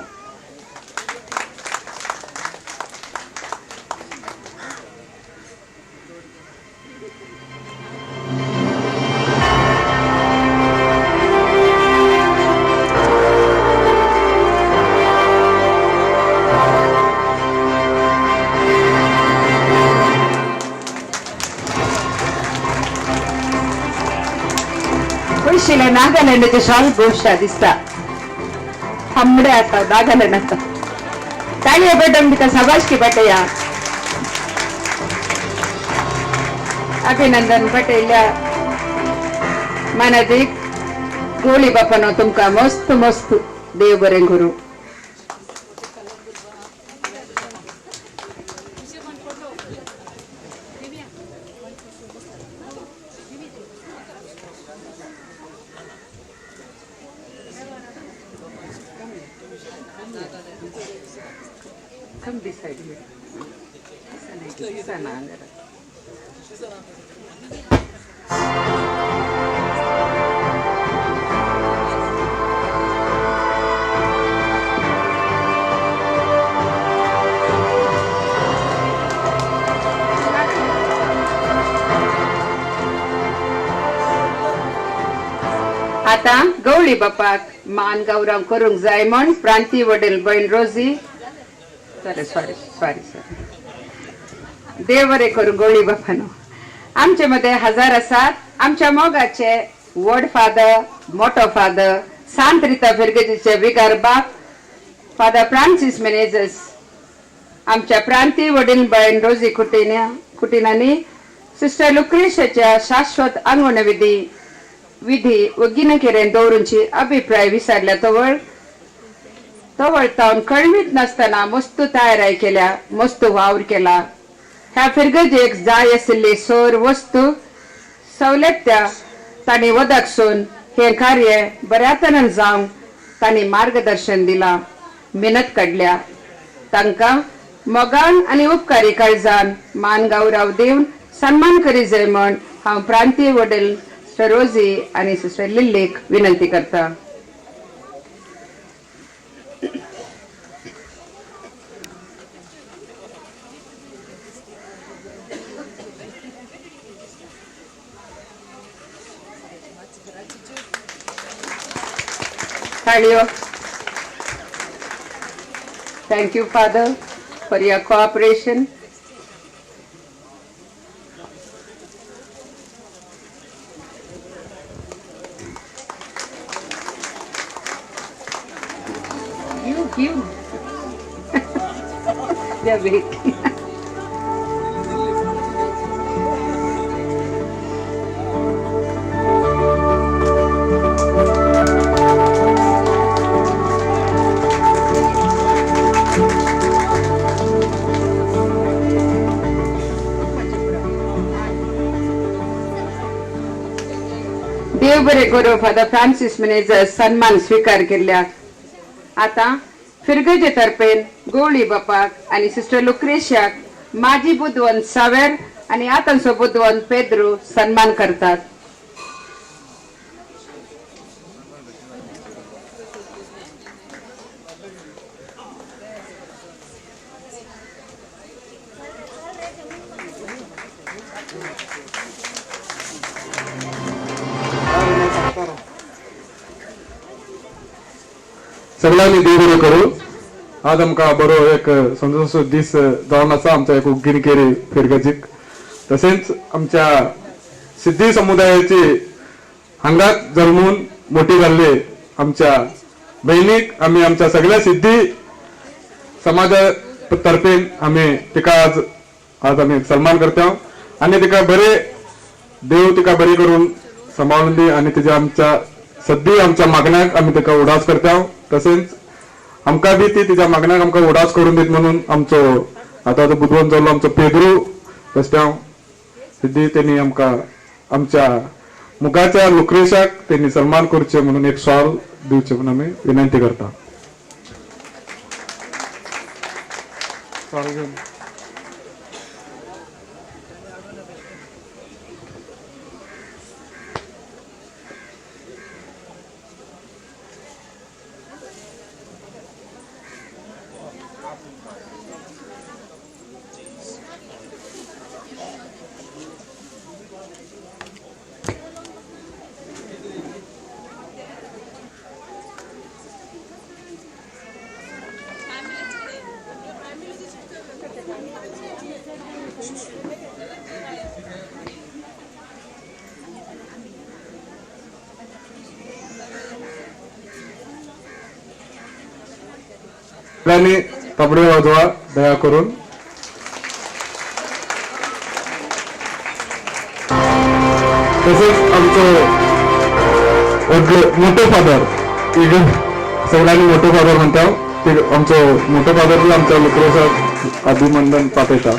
पयशेला नागालँडाचे शाल गोष्ट दिसता. हमडे आता नागालँड आता ताळयो भेटून भितर सभाशकी पटया अभिनंदन पटयल्या मानदीक गोळी बापानो तुमकां मस्त मस्त देव बरें करूं. Come this side here. आता गवळी बापाक मान गौरव करूंक जाय म्हण प्रांती वडील बहीण रोजी सॉरी देव बरें करूं गवळी बापानो. आमचे मध्ये हजार आसात. आमच्या मोगाचे वड फादर, मोठो फादर, सांत रिता फेर्गेजीचे विगार बाप फादर फ्रांसीस मेनेझस, आमच्या प्रांती वडील बहीण रोजी कुटिनानी सिस्टर लुक्रेशियाच्या शाश्वत आंगण विधी वगिनकेरेन दवरूंची अभिप्राय विचारल्या तवळ तावन कळवीत नसताना मस्त तयाराय केल्या, मस्त वावर केला. ह्या फिरगजेक जाय आशिल्ली सर वस्तू सवलत्या तांणी वदकसून हे कार्य बऱ्या तरेन जावंक तांणी मार्गदर्शन दिला, मेहनत काडल्या. तांकां मोगान आनी उपकारी काळजान मान गौरव दिवन सन्मान करी जाय म्हण हांव प्रांतीय वडील सिस्टर रोजी आनी सिस्टर लिल्लीक विनंती करता. ताळयो. Thank you, Father, for your cooperation. You. They're waiting. देव बरे करो. फादर फ्रान्सिस मनेजर सन्मान स्वीकार केल्याक आता फिरगजे तर्फेन गवळी बापाक आणि सिस्टर लुक्रेशियाक माजी बुधवन सावेर आणि आतांचो बुधवन पेद्रो सन्मान करतात. सगळ्यांनी देव बरो करू. आज आमकां बरो एक समजून दीस जावन आसा आमच्या एक उग्गीन केरी फिरगजीक. तशेंच आमच्या सिद्धी समुदायाची हांगाच जल्मून मोठी जाल्ली आमच्या बहिणीक आमी आमच्या सगळ्या सिद्धी समाजा तर्फेन आमी तिका आज आमी सन्मान करता आणि तिका बरे देव तिका बरी करून सांबाळून दी आणि तिच्या आमच्या सद्दी आमच्या मागण्याक आमी तिका उडास करता. तसेच आमकां बी ती तिच्या मागण्याक आमकां उडास करून दीत म्हणून आमचो आता बुधवन जाल्लो आमचो पेद्रू रस्त्याव सिद्धी त्यांनी आमकां आमच्या मुखाच्या लुक्रेशाक त्यांनी सन्मान करचे म्हणून एक शॉल दिवचे म्हणून आमी विनंती करता. तबडे वाजवा दया करून. तसेच आमचो मोठो फादर सगळ्यांनी मोठो फादर म्हणता ते आमचो मोठो फादर आमच्या लुक्रेशाक अभिनंदन पाठयता.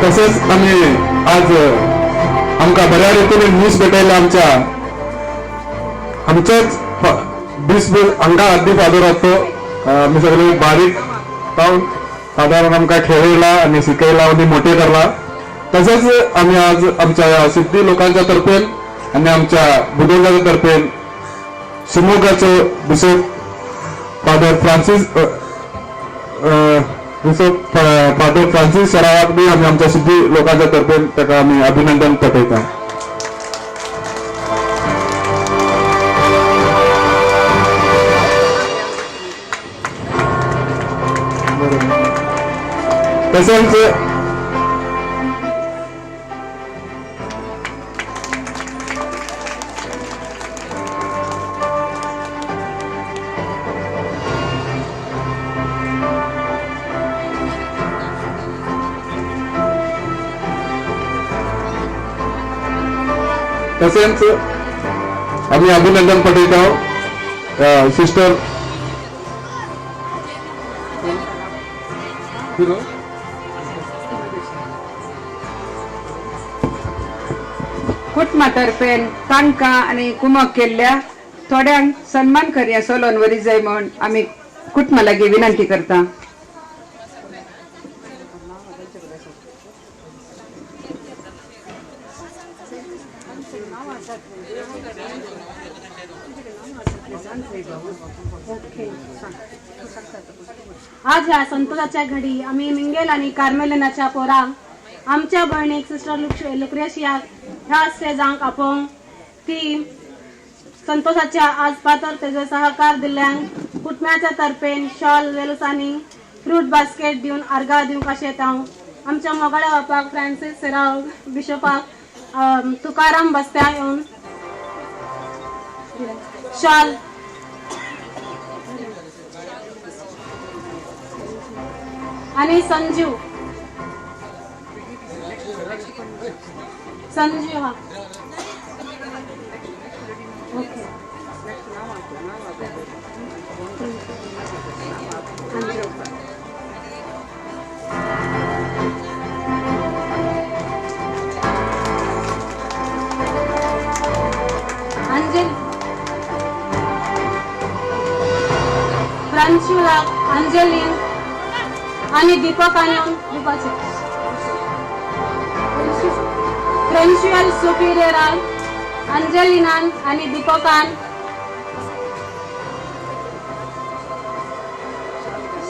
तसेच आम्ही आज आमकां बऱ्या रीतीने मीस भेटयला आमच्याच दीस हांगा आदी फादर असतो. आम्ही सगळे बारीक जावन साधारण आमकां खेळयला आणि शिकयला आणि मोठे करला. तसेच आम्ही आज आमच्या सिद्धी लोकांच्या तर्फेन आणि आमच्या बुधोगाच्या तर्फेन शिमोगाचो बिशप फादर फ्रान्सिस सरावाक बी आम्ही आमच्या सिद्धी लोकांच्या तर्फेन ताका आम्ही अभिनंदन पाठयता. तसेच तसेच आम्ही अभिनंदन पाठवतो सिस्टर कुटुंबातर्फेन तांकां आणि कुमक केल्ल्या थोड्यांक सन्मान करया सोलोन वरी जाय म्हण आमी कुटुंबा लागीं विनंती करता. आज ह्या संतोषाच्या घडी आम्ही मिंगेल आणि कार्मेलिनाच्या पोरांक आमच्या भयणीक सिस्टर लुक्रेशिया ह्या स्टेजांक आपोवंक ती संतोषाच्या आज पातर तेजे सहकार दिल्ल्यांक कुटुंबाच्या तर्फेन शॉल वेलसांनी फ्रूट बास्केट दिवन आर्गां दिवंक अशें येता आमच्या मोगाळ्या बापाक फ्रांसीस सेराव बिशोपाक तुकाराम बस्त्या येवन शॉल आणि संजू हा ओके अंजल फ्रांशुला अंजलिन आणि दीपक आणि दीपाचे फ्रेंशुअल सुपिरियराल अंजलिनान आणि दीपकान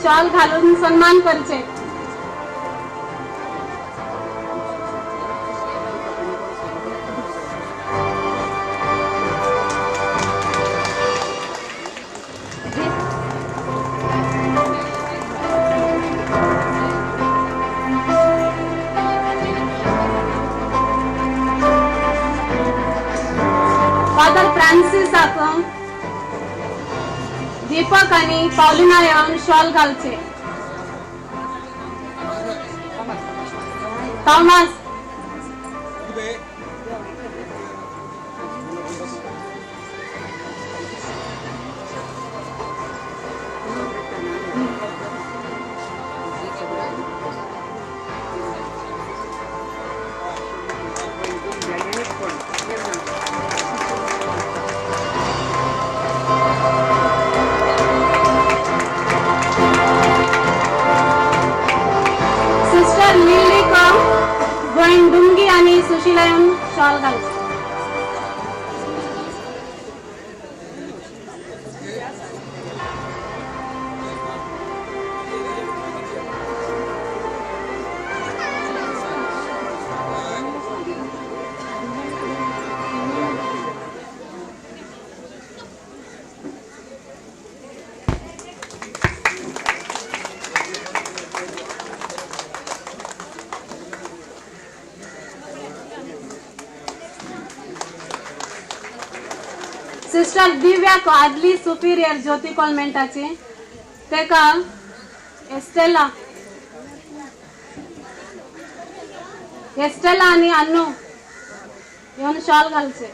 शॉल घालून सन्मान करचे फादर फ्रांसिस आकम दीपक आणि पावलिना येऊन शॉल घालचे थॉमस सिस्टर लिली कम गोइंग डुंगी आणि सुशीला येऊन शॉल घालचे सिस्टर दिव्या आदली सुपिरियर ज्योती कॉन्व्हेंटाची तेका एस्टेला आणि अन्नू येऊन शॉल घालचे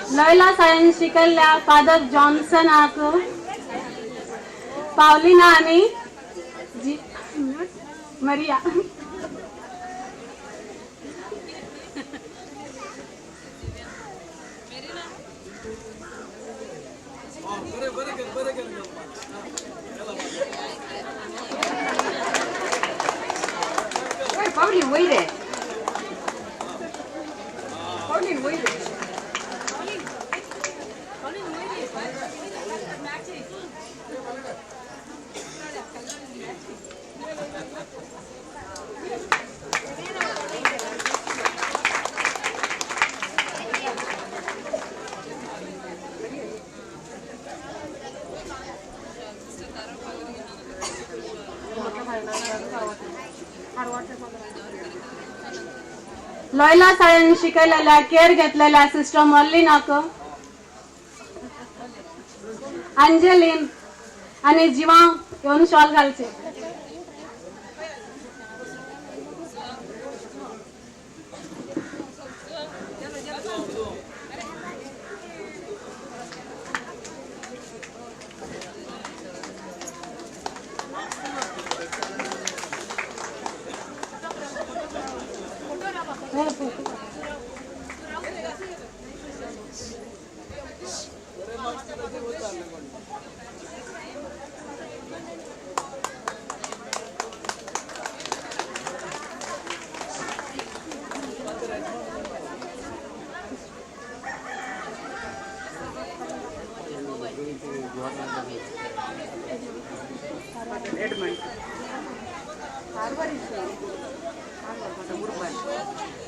लयला सायन्स शिकयल्ल्या फादर जॉन्सनाक पावलिना आणि मरिया Pauline, wait there. Pauline, wait there. लयला शाळेन शिकयलेल्या केअर घेतलेल्या सिस्टर मर्लिनाक अंजलीन आणि जीवा येऊन शॉल घालचे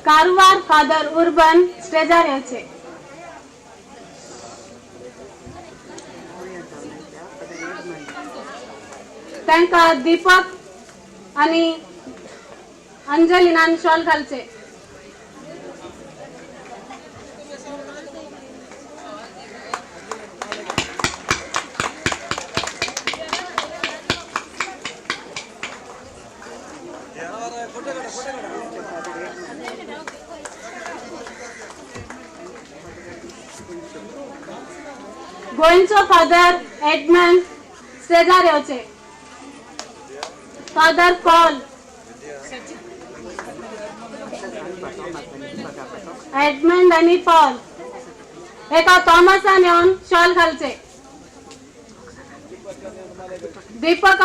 कारवार फादर उर्बन स्टेजार येवचे. तांकां दीपक आणि अंजलीनान शॉल घालचे. गोयंचो फादर एडमंड स्टेजार येवचे. फादर पॉल एडमंड आणि पॉल एका थॉमसान येऊन शॉल घालचे. दीपक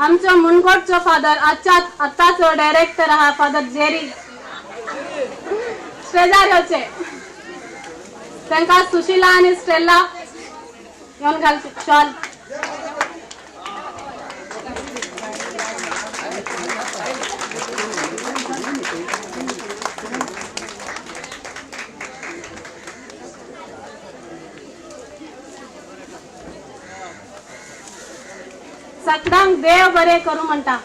आमचो मुनगोडचो फादर आताचो डायरेक्टर आहा फादर जेरी स्टेजार येवचे. तांकां सुशीला आणि स्टेला येवन घालचे शॉल. सगळ्यांक देव बरे करू म्हणटा.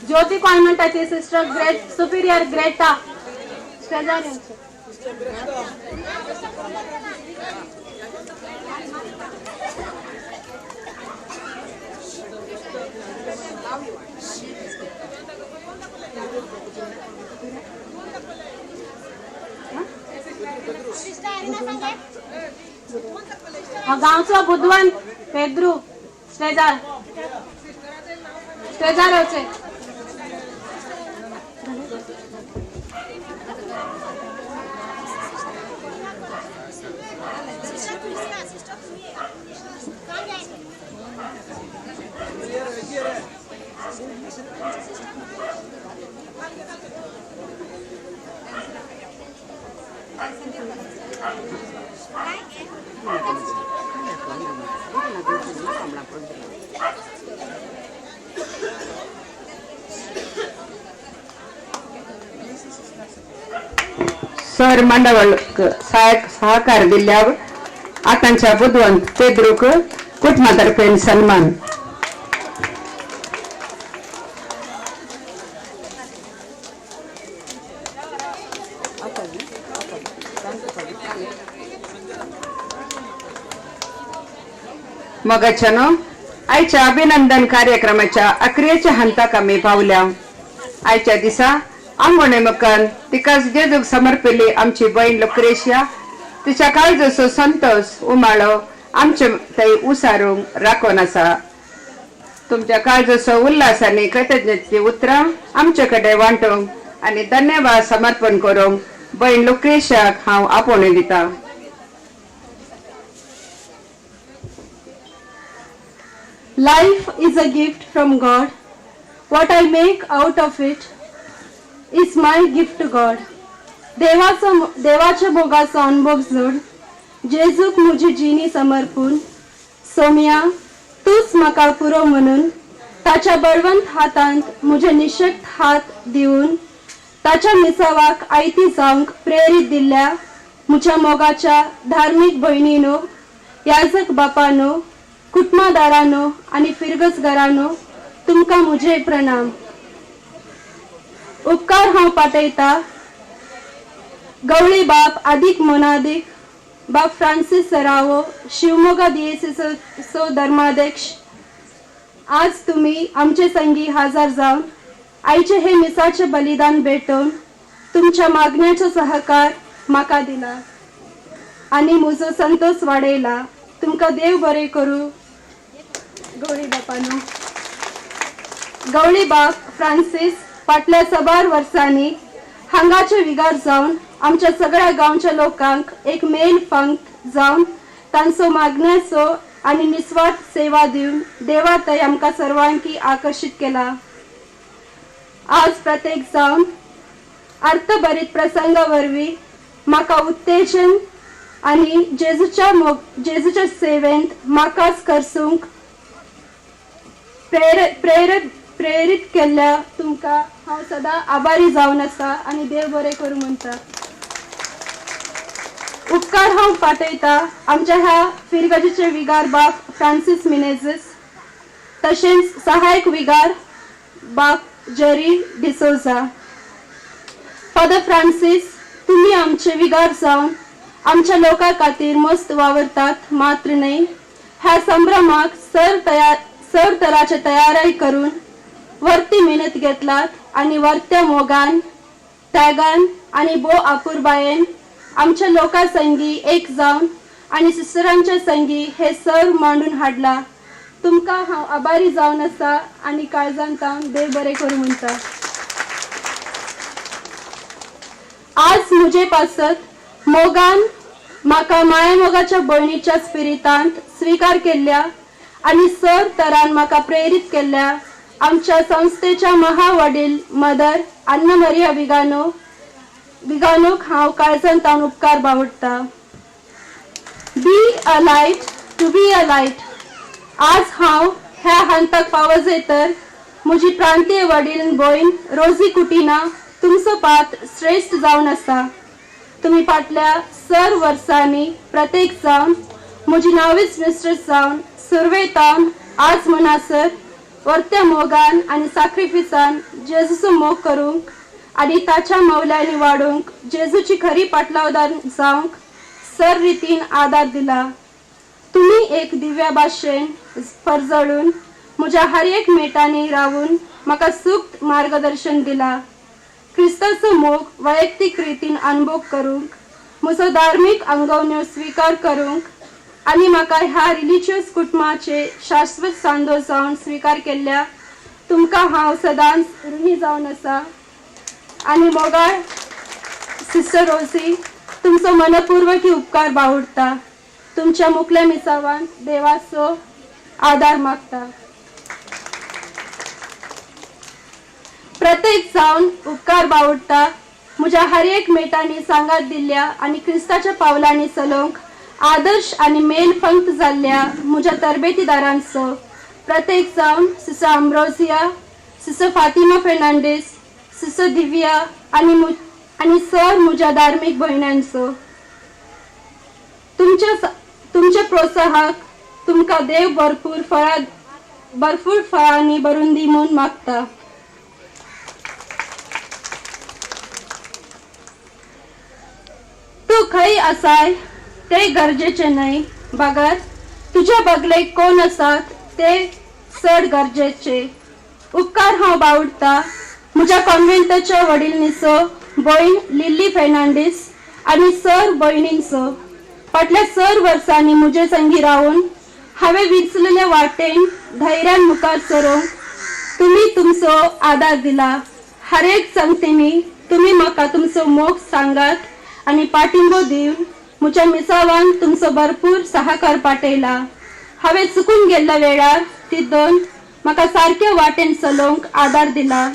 ज्योती कॉन्व्हेंटाची सिस्टर ग्रेट सुपिरियर ग्रेटा स्टेजार येवचे. गांवचो बुधवंत पेद्रू स्टेजार येवचे. सर मंडळाक सहकार दिल्यावर आतांच्या बुधवंत पेद्रूक कुटुंबातर्फे सन्मान. मगच्यानो आयच्या अभिनंदन कार्यक्रमाच्या अखेरच्या हंताक आमी पावल्या. आयच्या दिसा आंगोणे मकान तिकाच जेजूक समर्पिल्ली आमची बहीण लुक्रेशिया तिच्या काळजाचो संतोष उमाळो आमचे थंय उसारूंक राखून आसा. तुमच्या काळजाचो उल्हास आनी कृतज्ञतेची उतरां आमचे कडेन वांटूंक आनी धन्यवाद समर्पण करूंक बहीण लुक्रेशियाक हांव आपोवणी दिता. Life is a gift from God. What I make out of it is my gift to God. देवाच्या भोगाचो अनुभव जोड. जेजूक म्हजी जिणी समर्पून सोम्या तूच म्हाका पुरो म्हणून ताच्या बळवंत हातांत म्हजे निशक्त हात दिवन ताच्या मिसावाक आयती जावंक प्रेरीत दिल्ल्या म्हज्या मोगाच्या धार्मीक भयणीनो, याजक बापानो, कुटुंबदारांनो आणि फिरगसगारांनो तुमकां मुझे प्रणाम. उपकार हांव पातयता गवळी बाप अधिक मोनादिक बाप फ्रांसिस सरावो शिवमोगा दिएसीसो धर्माध्यक्ष. आज तुम्ही आमचे संगी हजर जाऊन आईचे हे मिसाचे बलिदान भेटून तुमच्या मागण्याचा सहकार म्हाका दिला आणि म्हजो संतोष वाडयला. तुमकां देव बरें करू. गवळी बापानो. गवळी बाप फ्रांसिस फाटल्या 6 वर्सांनी हांगाचे विगार जावन आमच्या सगळ्या गांवच्या लोकांक एक मेल पंक्त जावन तांचो मागण्याचो आणि निस्वार्थ सेवा दिवन देवा थंय आमकां सर्वांकी आकर्षित केला. आज प्रत्येक जावन अर्थभरीत प्रसंगा वरवीं म्हाका उत्तेजन आणि जेजूच्या सेवेंत म्हाकाच करसूंक प्रेरित केल्ल्या तुमकां हांव सदां आभारी जावन आसा आणि देव बरें करूं म्हणटा. उपकार हांव पातयता आमच्या ह्या फिरगजीचे विगार बाप फ्रांसिस मिनेझीस तशेंच सहायक विगार बाप जेरी डिसोजा. फादर फ्रांसिस तुम्ही आमचे विगार जावन आमच्या लोकां खातीर मस्त वावरतात मात्र न्हय, ह्या संभ्रमाक सर तराचे तयारी करून वर्ती मेहनत घेतलात आणि वर्त्या मोगान त्यागान आणि भोव आपुरबायेन आमच्या लोकां संगी एक जावन आणि सिस्टरांच्या संगी हे सर मांडून हाडला. तुमकां हांव आभारी जावन आसा आणि काळजान तावन देव बरें करूं म्हणटा. आज मुझे पासत मोगान म्हाका माया मोगाच्या भयणीच्या स्पिरितांत स्वीकार केल्ल्या आणि सर तरान म्हाका प्रेरित केल्ल्या आमच्या संस्थेच्या महावडील मदर अन्ना मरिया विगानोक हांव काळजान तावन उपकार बावडटा. Be a light to be a light. आज हांव ह्या हांताक पावजयतर म्हजी प्रांतीय वडील भयण रोजी कुटिना तुमचो पात श्रेष्ठ जावन आसा. तुम्ही फाटल्या 6 वर्सांनी प्रत्येक जावन म्हजी नावीस मिस्ट्रेस जावन सुरवेतावन आज मनासर वर्त्या मोगान आणि सॅक्रिफिसान जेजूचो मोग करूंक आणि ताच्या मौल्यांनी वाडूंक जेजूची खरी पाटलावदार जावंक सर रितीन आदार दिला. तुम्ही एक दिव्या भाशेन फरजळून म्हज्या हर एक मेटांनी रावून म्हाका सूक्त मार्गदर्शन दिला. क्रिस्ताचो मोग वैयक्तीक रितीन अनुभव करूंक म्हजो धार्मीक अंगवण्यो स्वीकार करूंक आणि म्हाका ह्या रिलिजियस कुटुंबाचे शाश्वत सांदो जावन स्वीकार केल्ल्या तुमकां हांव सदांच ऋणी जावन आसा. आणि मोगाळ सिस्टर रोजी तुमचो मनपूर्वक उपकार बावडटा. तुमच्या मुखल्या मिसावान देवाचो आदार मागता. प्रत्येक जावन उपकार बावडटा म्हज्या हर एक मेटांनी सांगात दिल्ल्या आणि क्रिस्ताच्या पावलांनी चलोवंक आदर्श आणि मेल पंक्त जाल्ल्या म्हज्या तरबेतीदारांचो. प्रत्येक जावन sister Ambrosia, sister Fatima Fernandes, sister Divya आणि सर म्हज्या धार्मीक भयण्यांचो. तुमच्या प्रोत्साहक तुमकां देव भरपूर फळांनी भरून दी म्हूण मागता. तू खंय आसाय ते गरजेचे न्हय, बगर तुझ्या बगलेक कोण आसात ते चड गरजेचे. उपकार हांव बावडटा म्हज्या कॉन्व्हेंटाच्या वडीलनिचो भयण लिली फेर्नांडीस आणि सर भयणींचो. फाटल्या 6 वर्सांनी म्हजे संगी रावून हांवें विचलल्या वाटेन धैर्यान मुखार सरोंक तुम्ही तुमचो आदार दिला. हर एक संगतींनी तुम्ही म्हाका तुमचो मोग सांगात आणि पाठिंबो दिवन म्हज्या मिसावान तुमचो भरपूर सहकार पाठयला. हांवें चुकून गेल्ल्या वेळार तितून म्हाका सारक्या वाटेन चलोवंक आदार दिला.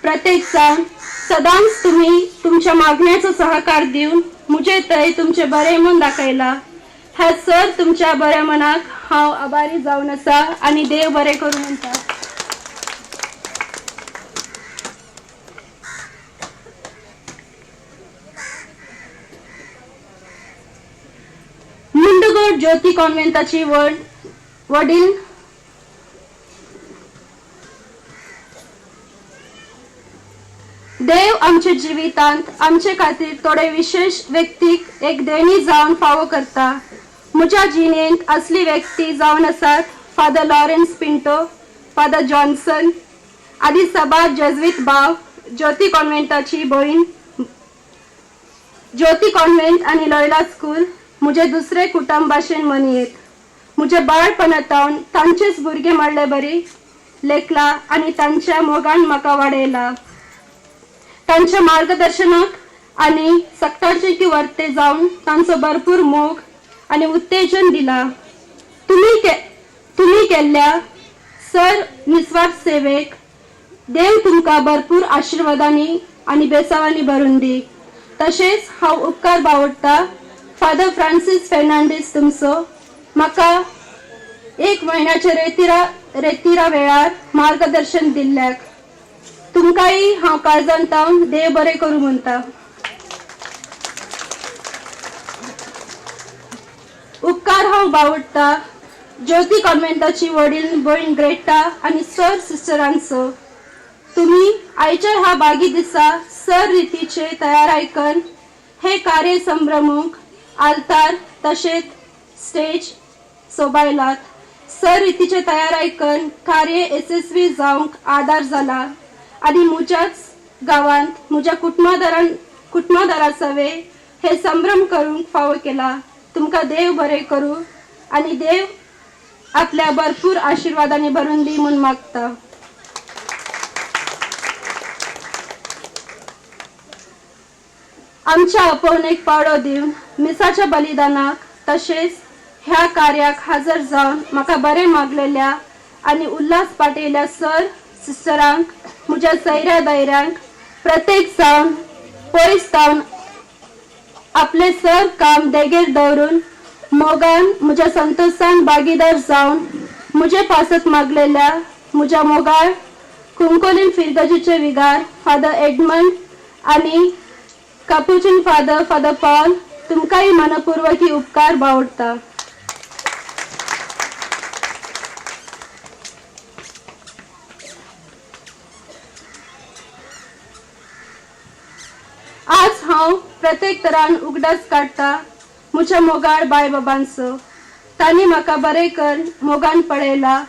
प्रत्येक जावन सदांच तुम्ही तुमच्या मागण्याचो सहकार दिवन म्हजे थंय तुमचे बरें मन दाखयला. ह्या सर तुमच्या बऱ्या मनाक हांव आभारी जावन आसा आणि देव बरें करूं म्हणटा. मुंडगोड ज्योती कॉन्व्हेंटाची वडील देव आमच्या जिवितांत आमचे खातीर थोडे विशेष व्यक्तीक एक देणी जावन फावो करता. म्हज्या जिणेंत असली व्यक्ती जावन आसात father Lawrence Pinto, father Johnson, आदी सबार जेजुईत भाव, ज्योती कॉन्व्हेंटाची भयण, ज्योती कॉन्व्हेंट आनी लॉयला स्कूल म्हजे दुसरे कुटुंब भाशेन मनयेत. म्हज्या बाळपणांतावन तांचेच भुरगे म्हणले बरी लेखला आनी तांच्या मोगान म्हाका वाडयला. तांच्या मार्गदर्शनाक आनी सक्ताचे वर्ते जावन तांचो भरपूर मोग आनी उत्तेजन दिला. तुम्ही केल्ल्या सर निस्वार्थ सेवेक देव तुमकां भरपूर आशिर्वादांनी आनी बेसावांनी भरून दी. तशेंच हांव उपकार बावडटा फादर फ्रांसीस फेर्नांडीस तुमचो म्हाका 1 म्हयन्याच्या रेतीरा वेळार मार्गदर्शन दिल्ल्याक. तुमकांय हांव काळजांतावन देव बरें करूं म्हणटा. उपकार हांव बावडटा ज्योती कॉन्व्हेंटाची वडील भयण ग्रेटा आनी सर सिस्टरांचो. तुम्ही आयच्या ह्या बागी दिसा सर रितीचे तयारायकन हे कार्य संभ्रमूंक आल्तार तशेंच स्टेज सोबायलात. सर रितीचे तयारायकन कार्य यशस्वी जावंक आदार जाला आनी म्हज्याच गांवांत म्हज्या कुटुंबादारा सवे हे संभ्रम करूंक फावो केला. तुमकां देव बरें करूं आनी देव आपल्या भरपूर आशिर्वादांनी भरून दी म्हूण मागता. आमच्या अपवणेक पावडो दिवन मिसाच्या बलिदानाक तशेंच ह्या कार्याक हजर जावन म्हाका बरें मागलेल्या आनी उल्हास पाटयल्या सर सिस्टरांक, म्हज्या सैऱ्या दैऱ्यांक प्रत्येक जावन पयस जावन आपले सर काम देगेर दवरून मोगान म्हज्या संतोशान भागीदार जावन म्हजे पासत मागलेल्या म्हज्या मोगाळ कुंकोलीन फिरगजीचे विगार फादर एडमंड आनी कापुचीन फादर पॉल तुमकांय मनपूर्वकी उपकार बावडटा. आज हांव प्रत्येक तरान उगडास काडटा म्हज्या मोगाळ बाय बाबांचो. तांणी म्हाका बरें कर मोगान पळयला.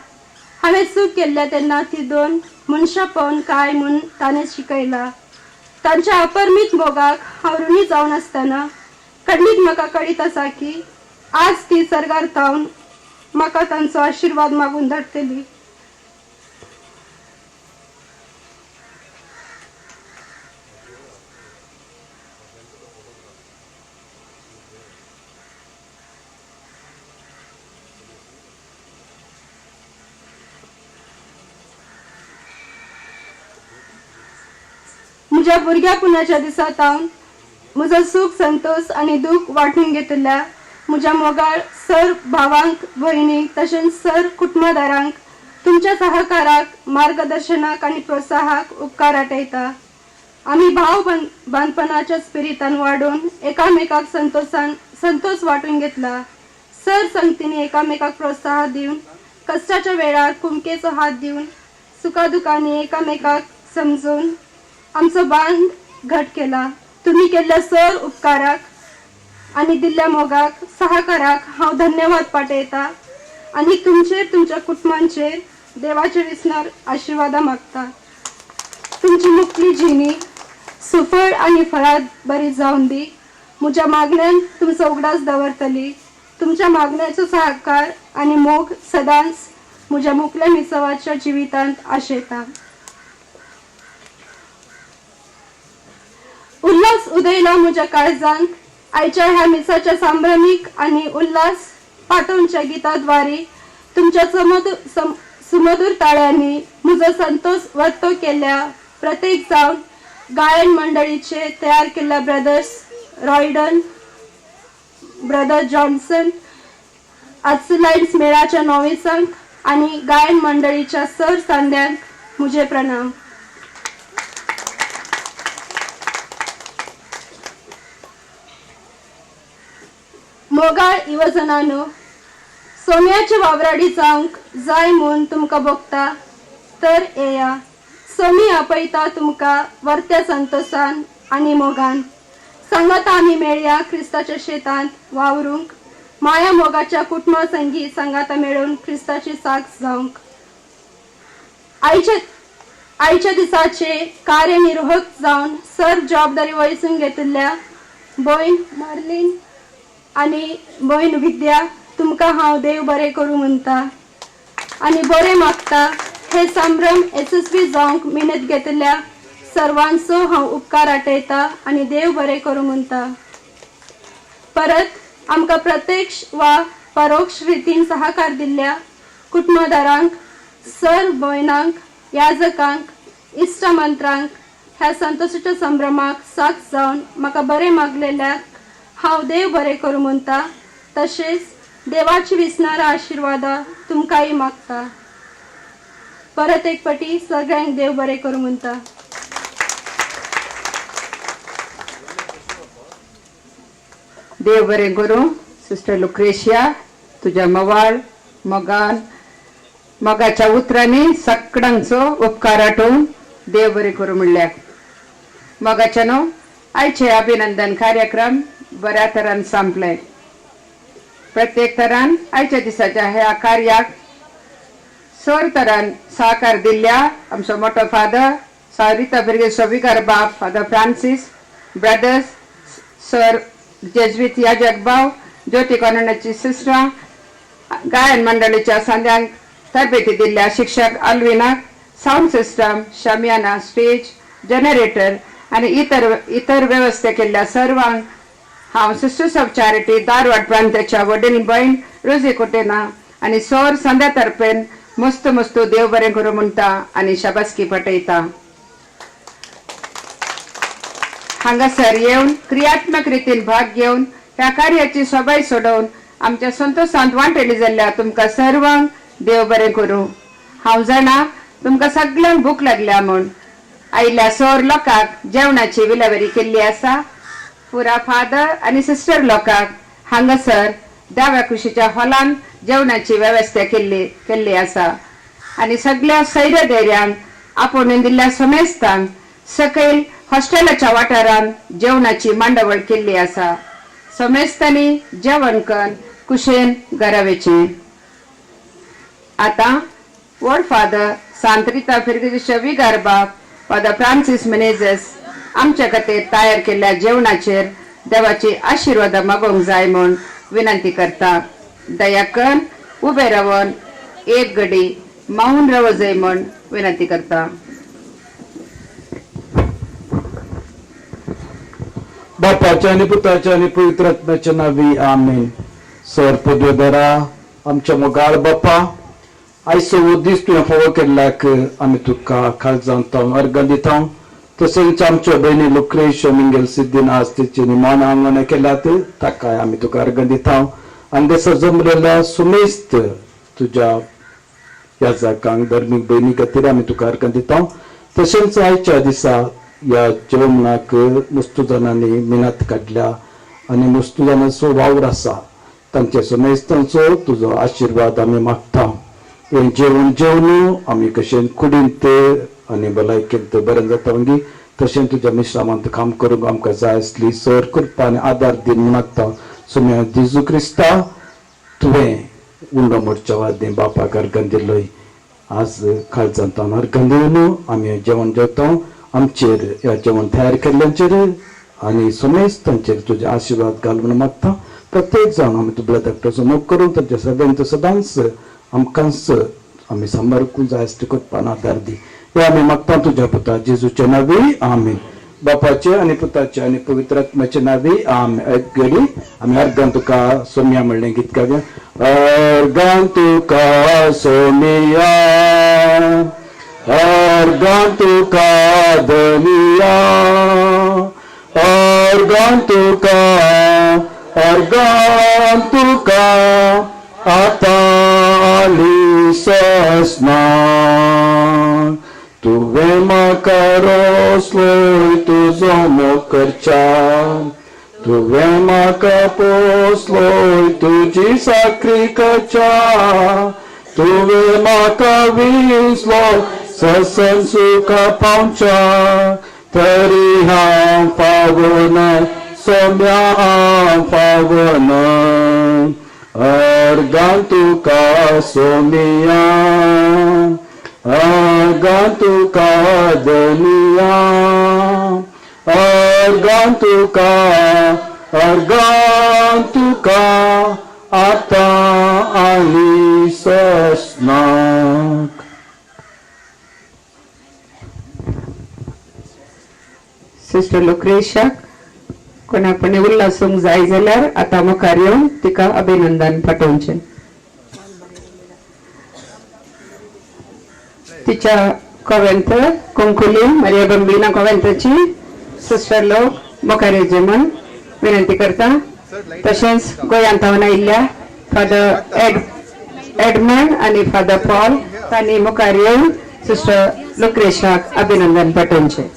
हांवें चूक केल्ल्या तेन्ना ती दोन मनशां पळोवन काय म्हूण ताणें शिकयला. तांच्या अपरमीत मोगाक हांव ऋणी जावन आसतना कडलीत म्हाका कळीत आसा की आज ती सर्गार थावन म्हाका तांचो आशिर्वाद मागून धाडटली. म्हज्या भुरग्यापणाच्या दिसांत हांव म्हजो सूख संतोष आनी दूख वांटून घेतल्या म्हज्या मोगाळ सर भावांक भयणीक तशेंच सर कुटुंबदारांक तुमच्या सहकाराक मार्गदर्शनाक आनी प्रोत्साहाक उपकार आटयता. आमी भाव बांदपणाच्या स्पिरितान वाडून एकामेकाक संतोष वांटून घेतला. सर संगतींनी एकामेकाक प्रोत्साह दिवन कश्टाच्या वेळार कुमकेचो हात दिवन सुखादुखांनी एकामेकाक समजून आमचो बांध घट केला. तुम्ही केल्ल्या सर उपकाराक आनी दिल्ल्या मोगाक सहकाराक हांव धन्यवाद पाठयता आनी तुमचेर तुमच्या कुटुंबांचेर देवाचे विस्नार आशिर्वाद मागता. तुमची मुक्ती जिणी सुफळ आनी फळाद बरी जावन दी. म्हज्या मागण्यान तुमचो उगडास दवरतली. तुमच्या मागण्याचो सहकार आनी मोग सदांच म्हज्या मुखल्या मिसवाच्या जिवितांत आशेता. उल्हास उदयला म्हज्या काळजांत. आयच्या ह्या मिसाच्या सांभ्रमीक आनी उल्हास पाठोवच्या गिताद्वारे तुमच्या सुमधुर ताळ्यांनी म्हजो संतोष व्यक्त केल्या प्रत्येक जावन गायन मंडळीचे तयार केल्ल्या ब्रदर्स रॉयडन, ब्रदर जॉन्सन, आर्चलायन्स मेळाच्या नोविसांक आनी गायन मंडळीच्या सर सांद्यांक म्हजे प्रणाम. मोगाळ युवजनांनो, सोम्याची वावराडी जावंक जाय म्हूण तुमकां बघता तर येया. सोमी आपयता तुमकां वर्त्या संतोषान आनी मोगान. सांगात आमी मेळया क्रिस्ताच्या शेतांत वावरूंक. माया मोगाच्या कुटुंबा संगी सांगाता मेळून क्रिस्ताची साथ जावंक. आयच्या दिसाचे कार्यनिर्वाहक जावन सर जबाबदारी वयसून घेतिल्ल्या भयण मार्लिन आनी भयण विद्या तुमकां हांव देव बरें करूं म्हणटा आनी बरें मागता. हे संभ्रम यशस्वी जावंक मेहनत घेतिल्ल्या सर्वांचो हांव उपकार आठयता आनी देव बरें करूं म्हणटा. परत आमकां प्रत्यक्ष वा परोक्ष रितीन सहकार दिल्ल्या कुटुंबदारांक, सर भयणांक, याजकांक, इश्टमंत्रांक ह्या संतोशाच्या संभ्रमाक साथ जावन म्हाका बरें मागलेल्याक हांव देव बरें करूं म्हणटा. तशेंच देवाची विसणारा आशिर्वादा तुमकांय मागता. परत एक पटी सगळ्यांक देव बरें करूं म्हणटा. देव बरें करूं. सिस्टर लुक्रेशिया, तुझ्या मवाळ मोगान मोगाच्या उतरांनी सगळ्यांचो उपकार आठोवन देव बरें करूं म्हणल्याक. मोगाच्या न्हू आयचे अभिनंदन कार्यक्रम बऱ्या तरान संपले. प्रत्येक तरान आयच्या दिसाच्या ह्या कार्याक सर तरान सहकार दिल्ल्या आमचो मोठो फादर सारिता बिर्गेचो विकार बाप फादर फ्रांसीस, ब्रदर्स, सर जेजवीत याजक भाव, ज्योती कॉन्व्हेंटाची सिस्टर, गायन मंडळीच्या सांद्यांक तरबेती दिल्ल्या शिक्षक अल्विनाक, साऊंड सिस्टम, शमियाना, स्टेज, जनरेटर आणि इतर व्यवस्था केल्ल्या सर्वांक हांव सिस्टर्स ऑफ चॅरिटी धारवाड प्रांताच्या वडील भयण रोजी कोटेना आणि सर संध्या तर्फेन मस्त मस्त देव बरें करूं म्हणटा आनी शाबासकी पटयता. हांगासर येवन क्रियात्मक रितीन भाग घेवन ह्या कार्याची सोबाय सोडोवन आमच्या संतोषांत वांटेली जाल्ल्या तुमकां सर्वांक देव बरें करूं. हांव जाणा तुमकां सगळ्यांक भूक लागल्या म्हूण. आयिल्ल्या सर लोकांक जेवणाची विलावरी केल्ली आसा. पुरा फादर आनी सिस्टर लोकांक हांगासर दाव्या कुशीच्या हॉलान जेवणाची वेवस्था केल्ली आसा आनी सगळ्या सैर्य धैर्यांक आपोवून दिल्ल्या समेस्तांक सकयल हॉस्टेलाच्या वाठारान जेवणाची मांडावळ केल्ली आसा. समेस्तांनी जेवण करून कुशेन घरा वचचें. आता वड फादर सांत्रिता फिरगेचे विगार बाप फादर फ्रांसीस मेनेझेस आमच्या खातीर तयार केल्ल्या जेवणाचेर देवाची आशिर्वाद मागोवंक जाय म्हूण विनंती करता. दया करून उबे रावन एक घडी मौन राव जाय म्हूण विनंती करता. बापाच्या आणि पुत्राच्या आणि पवित्र आत्म्याच्या नावी आमेन. सर पदवेदारा आमच्या मोगाळ बापा आयचो दीस तुवें फावो केल्ल्याक आमी तुका काळजांत अर्घ दिता. तशेंच आमच्यो भयणी लुक्रेश मिंगेल सिद्धीन आज तिची निमाण आंगण केल्यात ताकाय आमी तुका अर्घ दिता. आनी देसा जमलेल्या सुमेस्त तुज्या ह्या जागांक धर्मीक भयणी खातीर आमी तुका अर्घ दिता. तशेंच आयच्या दिसा या जेवणाक मुस्तुजानांनी मिनत काडल्या आनी मुस्तुजानाचो वावर आसा तांचे समेस्तांचो तुजो आशिर्वाद आमी मागता. हे जेवण जेवण आमी कशें कुडींत आनी भलायकेंत बरें जाता वंगी तशें तुज्या मिश्रामांत काम करूंक आमकां जाय आसली सर कृपा आनी आदार दिन मागता. सुम्या जेजू क्रिस्ता तुवें उंडो मोडच्या वादें बापाक अर्घ दिलोय. आज काळजांत अर्घ दिवन आमी जेवण जेवता. आमचेर ह्या जेवण तयार केल्ल्यांचेर आनी समेस्तांचेर तुजे आशिर्वाद घाल म्हूण मागता. प्रत्येक जावन आमी तुबल्या धाकटोचो मोग करून तांचे सगळ्यांचो सदांच आमकांच आमी सांबाळूंक जाय आसता कृपान आदार दी. हे आमी मागता तुज्या पुता जेजूच्या नांवी आमेन. बापाचे आनी पुताचे आनी पवित्र आत्म्याचे नांवी आमेन. एक घडी आमी अर्गान तुका सोमिया म्हणलें गीत गावया. अर्गान तुका सोमिया अर्गान तुका धनिया अर्गान तुका आता आली ससना तुवें म्हाका रोसलोय तुजो मोग करच्या तुवें म्हाका पोसलोय तुजी साकरी कचा तुवें म्हाका विसलो ससन सुका पावच्या तरी हांव पावोन सोम्या हांव पावोन अर्गां तुका सोमिया अर्गां तुका दनिया अर्गां तुका आतां आनी ससनाक. सिस्टर लुक्रेशियाक कोणापणे उल्हासूंक जाय जाल्यार आतां मुखार येवन तिका अभिनंदन पाठोवचें. तिच्या कॉवेंत कुंकुली मारिया बंबिना कॉवेंताची सिस्टर लोक मुखार येवचे म्हण विनंती करता. तशेंच गोंयांतावन आयिल्ल्या फादर एडमंड आनी फादर पॉल तांणी मुखार येवन सिस्टर लुक्रेशियाक अभिनंदन पाठोवचें.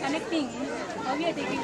Connecting. How we are taking